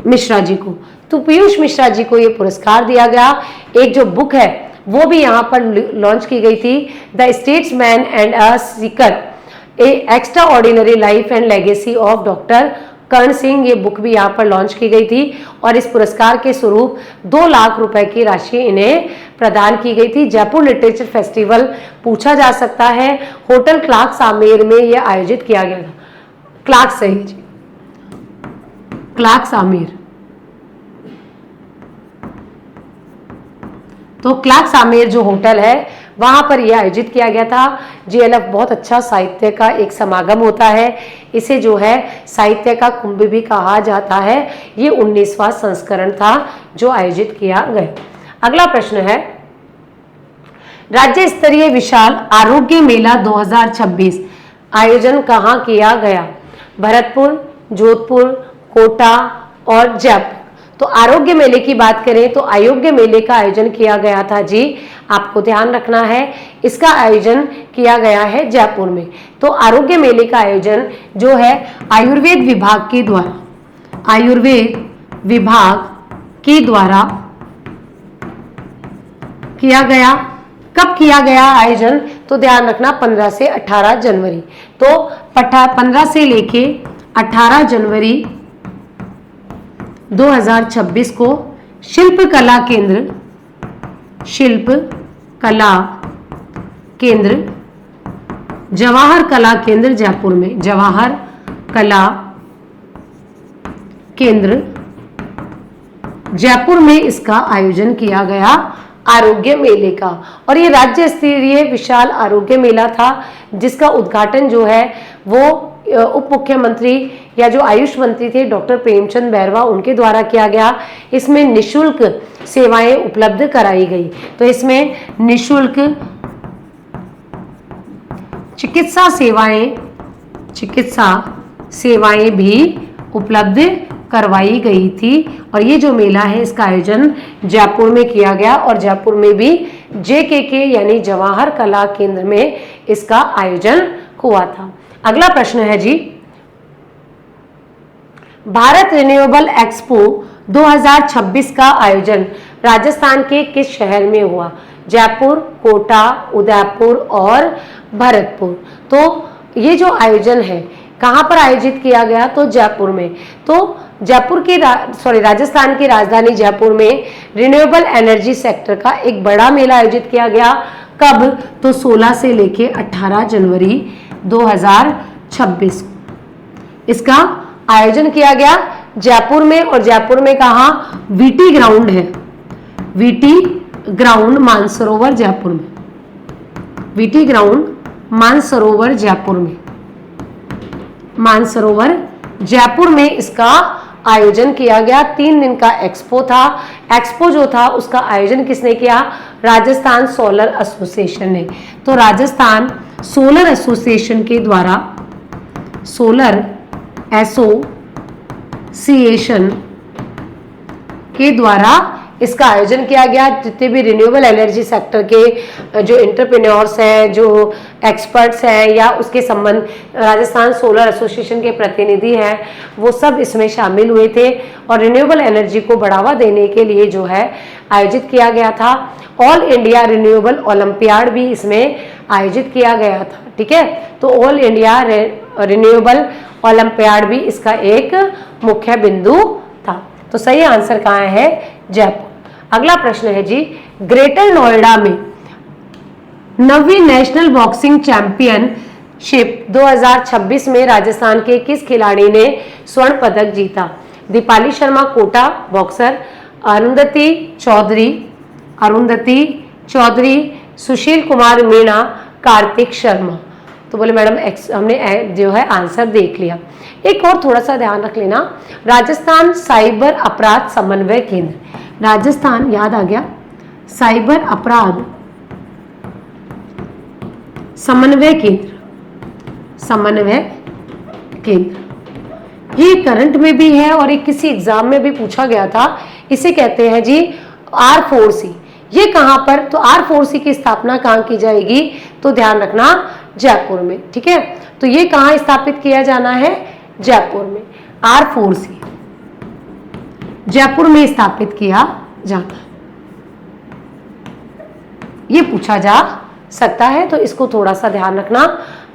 मिश्रा जी को। तो पीयूष मिश्रा जी को ये पुरस्कार दिया गया। एक जो बुक है वो भी यहाँ पर लॉन्च की गई थी, the statesman and a seeker, a extraordinary life and legacy of doctor Karan Singh. ये बुक भी यहाँ पर लॉन्च की गई थी और इस पुरस्कार के स्वरूप 2 लाख रुपए की राशि इन्हें प्रदान की गई थी। जयपुर लिटरेचर फेस्टिवल पूछा जा सकता है, होटल क्लार्क्स आमेर में यह आयोजित किया गया था। क्लार्क्स सही जी, क्लार्क्स आमेर। तो क्लार्क्स आमेर जो होटल है वहां पर यह आयोजित किया गया था। जेएलएफ बहुत अच्छा साहित्य का एक समागम होता है, इसे जो है साहित्य का कुंभ भी कहा जाता है। ये 19वां संस्करण था जो आयोजित किया गया। अगला प्रश्न है, राज्य स्तरीय विशाल आरोग्य मेला 2026 आयोजन कहाँ किया गया? भरतपुर, जोधपुर, कोटा और जयपुर। तो आरोग्य मेले की बात करें तो आरोग्य मेले का आयोजन किया गया था जी, आपको ध्यान रखना है, इसका आयोजन किया गया है जयपुर में। तो आरोग्य मेले का आयोजन जो है आयुर्वेद विभाग के द्वारा, आयुर्वेद विभाग के द्वारा किया गया। कब किया गया आयोजन? तो ध्यान रखना 15 से 18 जनवरी। तो 15 से लेके 18 जनवरी 2026 को शिल्प कला केंद्र, शिल्प कला केंद्र, जवाहर कला केंद्र जयपुर में, जवाहर कला केंद्र जयपुर में इसका आयोजन किया गया आरोग्य मेले का। और ये राज्य स्तरीय विशाल आरोग्य मेला था जिसका उद्घाटन जो है वो उप मुख्यमंत्री या जो आयुष मंत्री थे डॉक्टर प्रेमचंद बैरवा उनके द्वारा किया गया। इसमें निशुल्क सेवाएं उपलब्ध कराई गई। तो इसमें निशुल्क चिकित्सा सेवाएं भी उपलब्ध करवाई गई थी। और ये जो मेला है इसका आयोजन जयपुर में किया गया और जयपुर में भी JKK यानी जवाहर कला केंद्र में इसका आयोजन हुआ था। अगला प्रश्न है जी, भारत रिन्यूएबल एक्सपो 2026 का आयोजन राजस्थान के किस शहर में हुआ? जयपुर, कोटा, उदयपुर और भरतपुर। तो ये जो आयोजन है कहाँ पर आयोजित किया गया? तो जयपुर में। तो जयपुर की राजस्थान की राजधानी जयपुर में रिन्यूएबल एनर्जी सेक्टर का एक बड़ा मेला आयोजित किया गया। कब? तो 16 से लेके 18 जनवरी 2026 इसका आयोजन किया गया जयपुर में। और जयपुर में कहा? वीटी ग्राउंड है, वीटी ग्राउंड मानसरोवर जयपुर में, वीटी ग्राउंड मानसरोवर जयपुर में, मानसरोवर जयपुर में इसका आयोजन किया गया। 3 दिन का एक्सपो था। एक्सपो जो था उसका आयोजन किसने किया? राजस्थान सोलर एसोसिएशन ने। तो राजस्थान सोलर एसोसिएशन के द्वारा, सोलर एसोसिएशन के द्वारा इसका आयोजन किया गया। जितने भी रिन्यूएबल एनर्जी सेक्टर के जो एंटरप्रेन्योर्स हैं, जो एक्सपर्ट्स हैं, या उसके संबंध राजस्थान सोलर एसोसिएशन के प्रतिनिधि हैं, वो सब इसमें शामिल हुए थे और रिन्यूएबल एनर्जी को बढ़ावा देने के लिए जो है आयोजित किया गया था। ऑल इंडिया रिन्यूएबल ओलंपियाड भी इसमें आयोजित किया गया था। ठीक है, तो ऑल इंडिया रिन्यूएबल ओलंपियाड भी इसका एक मुख्य बिंदु था। तो सही आंसर कहाँ है? जयपुर। अगला प्रश्न है जी, ग्रेटर नोएडा में 9वीं नेशनल बॉक्सिंग चैंपियनशिप 2026 में राजस्थान के किस खिलाड़ी ने स्वर्ण पदक जीता? दीपाली शर्मा कोटा बॉक्सर, अरुंधति चौधरी, सुशील कुमार मीणा, कार्तिक शर्मा। तो बोले मैडम हमने जो है आंसर देख लिया। एक और थोड़ा सा ध्यान रख लेना, राजस्थान साइबर अपराध समन्वय केंद्र, राजस्थान याद आ गया, साइबर अपराध समन्वय केंद्र, ये करंट में भी है और एक किसी एग्जाम में भी पूछा गया था। इसे कहते हैं जी R4C। ये कहां पर? तो R4C की स्थापना कहां की जाएगी? तो ध्यान रखना, जयपुर में। ठीक है, तो ये कहां स्थापित किया जाना है? जयपुर में। R4C जयपुर में स्थापित किया जाना, ये पूछा जा सकता है, तो इसको थोड़ा सा ध्यान रखना।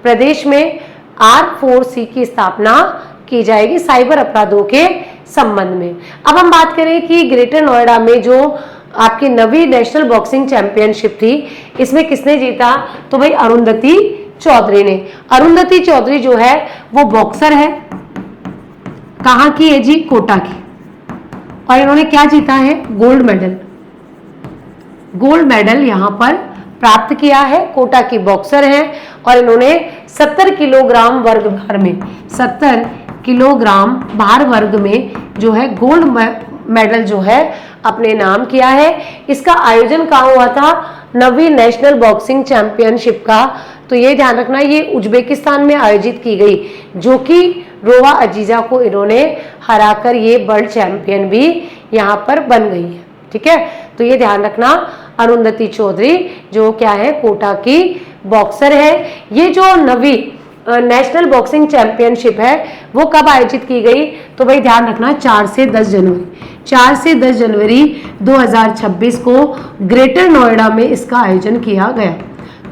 प्रदेश में R4C की स्थापना की जाएगी साइबर अपराधों के संबंध में। अब हम बात करें कि ग्रेटर नोएडा में जो आपकी 9वीं नेशनल बॉक्सिंग चैंपियनशिप थी, इसमें किसने जीता? तो भाई अरुंधति चौधरी ने। अरुंधति चौधरी जो है वो बॉक्सर है, कहाँ की है जी? कोटा की। और इन्होंने क्या जीता है? गोल्ड मेडल यहाँ पर प्राप्त किया है। कोटा की बॉक्सर हैं और इन्होंने 70 किलोग्राम वर्ग भार में, 70 किलोग्राम भार वर्ग में जो है गोल्ड मेडल जो है अपने नाम किया है। इसका आयोजन कहाँ हुआ था? 9वीं नेशनल बॉक्सिंग चैंपियनशिप का। तो ये ध्यान रखना, ये उज्बेकिस्तान में आयोजित की गई, जो कि रोवा अजीजा को इन्होंने हराकर ये वर्ल्ड चैंपियन भी यहाँ पर बन गई है। ठीक है, तो ये ध्यान रखना, अरुंधति चौधरी जो क्या है? कोटा की बॉक्सर है। ये जो 9वीं नेशनल बॉक्सिंग चैंपियनशिप है वो कब आयोजित की गई? तो भाई ध्यान रखना, 4 से 10 जनवरी 2026 को ग्रेटर नोएडा में इसका आयोजन किया गया।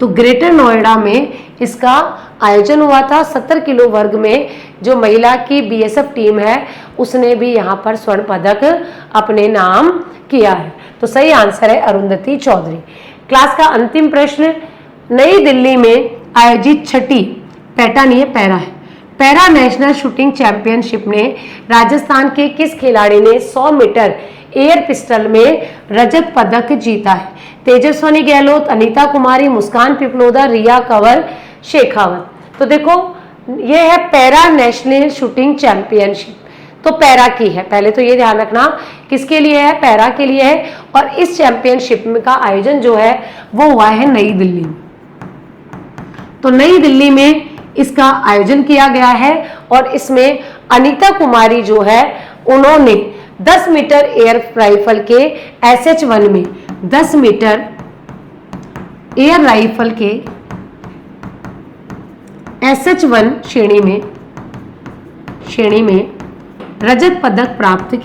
तो ग्रेटर नोएडा में इसका आयोजन हुआ था। 70 किलो वर्ग में जो महिला की BSF टीम है उसने भी यहाँ पर स्वर्ण पदक अपने नाम किया है। तो सही आंसर है अरुंधति चौधरी। क्लास का अंतिम प्रश्न, नई दिल्ली में आयोजित छठी पैरा नेशनल शूटिंग चैंपियनशिप में राजस्थान के किस खिलाड़ी ने 100 मीटर एयर पिस्टल में रजत पदक जीता है? तेजस्विनी गहलोत, अनीता कुमारी, मुस्कान पिपलोदा, रिया कंवर शेखावत। तो देखो ये है पैरा नेशनल शूटिंग चैंपियनशिप, तो पैरा की है। पहले तो ये ध्यान रखना किसके लिए है? पैरा के लिए है। और इस चैंपियनशिप का आयोजन जो है वो हुआ है नई दिल्ली में। तो नई दिल्ली में इसका आयोजन किया गया है और इसमें अनीता कुमारी जो है उन्होंने 10 मीटर एयर राइफल के SH1 में 10 मीटर एयर राइफल के SH1 श्रेणी में रजत पदक प्राप्त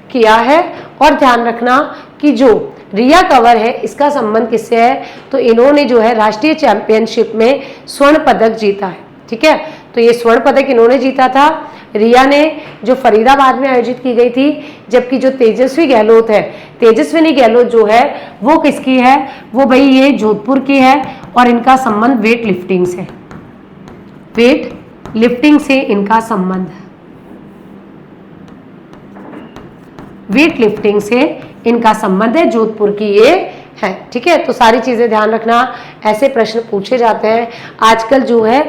किया है। और ध्यान रखना कि जो रिया कंवर है इसका संबंध किससे है? तो इन्होंने जो है राष्ट्रीय चैंपियनशिप में स्वर्ण पदक जीता है। ठीक है, तो ये स्वर्ण पदक इन्होंने जीता था। रिया ने जो फरीदाबाद में आयोजित की गई थी, जबकि जो तेजस्विनी गहलोत जो है वो किसकी है? वो भाई ये जोधपुर की है और इनका संबंध वेट लिफ्टिंग से, इनका संबंध है, जोधपुर की ये है। ठीक है, तो सारी चीजें ध्यान रखना, ऐसे प्रश्न पूछे जाते हैं। आजकल जो है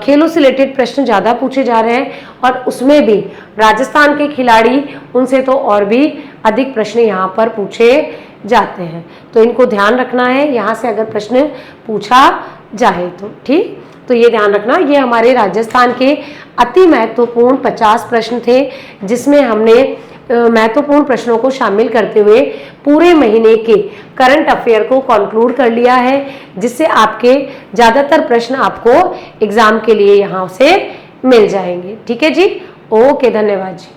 खेलों से रिलेटेड प्रश्न ज्यादा पूछे जा रहे हैं और उसमें भी राजस्थान के खिलाड़ी, उनसे तो और भी अधिक प्रश्न यहाँ पर पूछे जाते हैं। तो इनको ध्यान रखना है, यहाँ से अगर प्रश्न पूछा जाए तो। ठीक, तो तो ये ध्यान रखना, ये हमारे राजस्थान के अति महत्वपूर्ण 50 प्रश्न थे, जिसमें हमने महत्वपूर्ण प्रश्नों को शामिल करते हुए पूरे महीने के करंट अफेयर को कंक्लूड कर लिया है, जिससे आपके ज़्यादातर प्रश्न आपको एग्जाम के लिए यहाँ से मिल जाएंगे। ठीक है जी, ओके, धन्यवाद जी।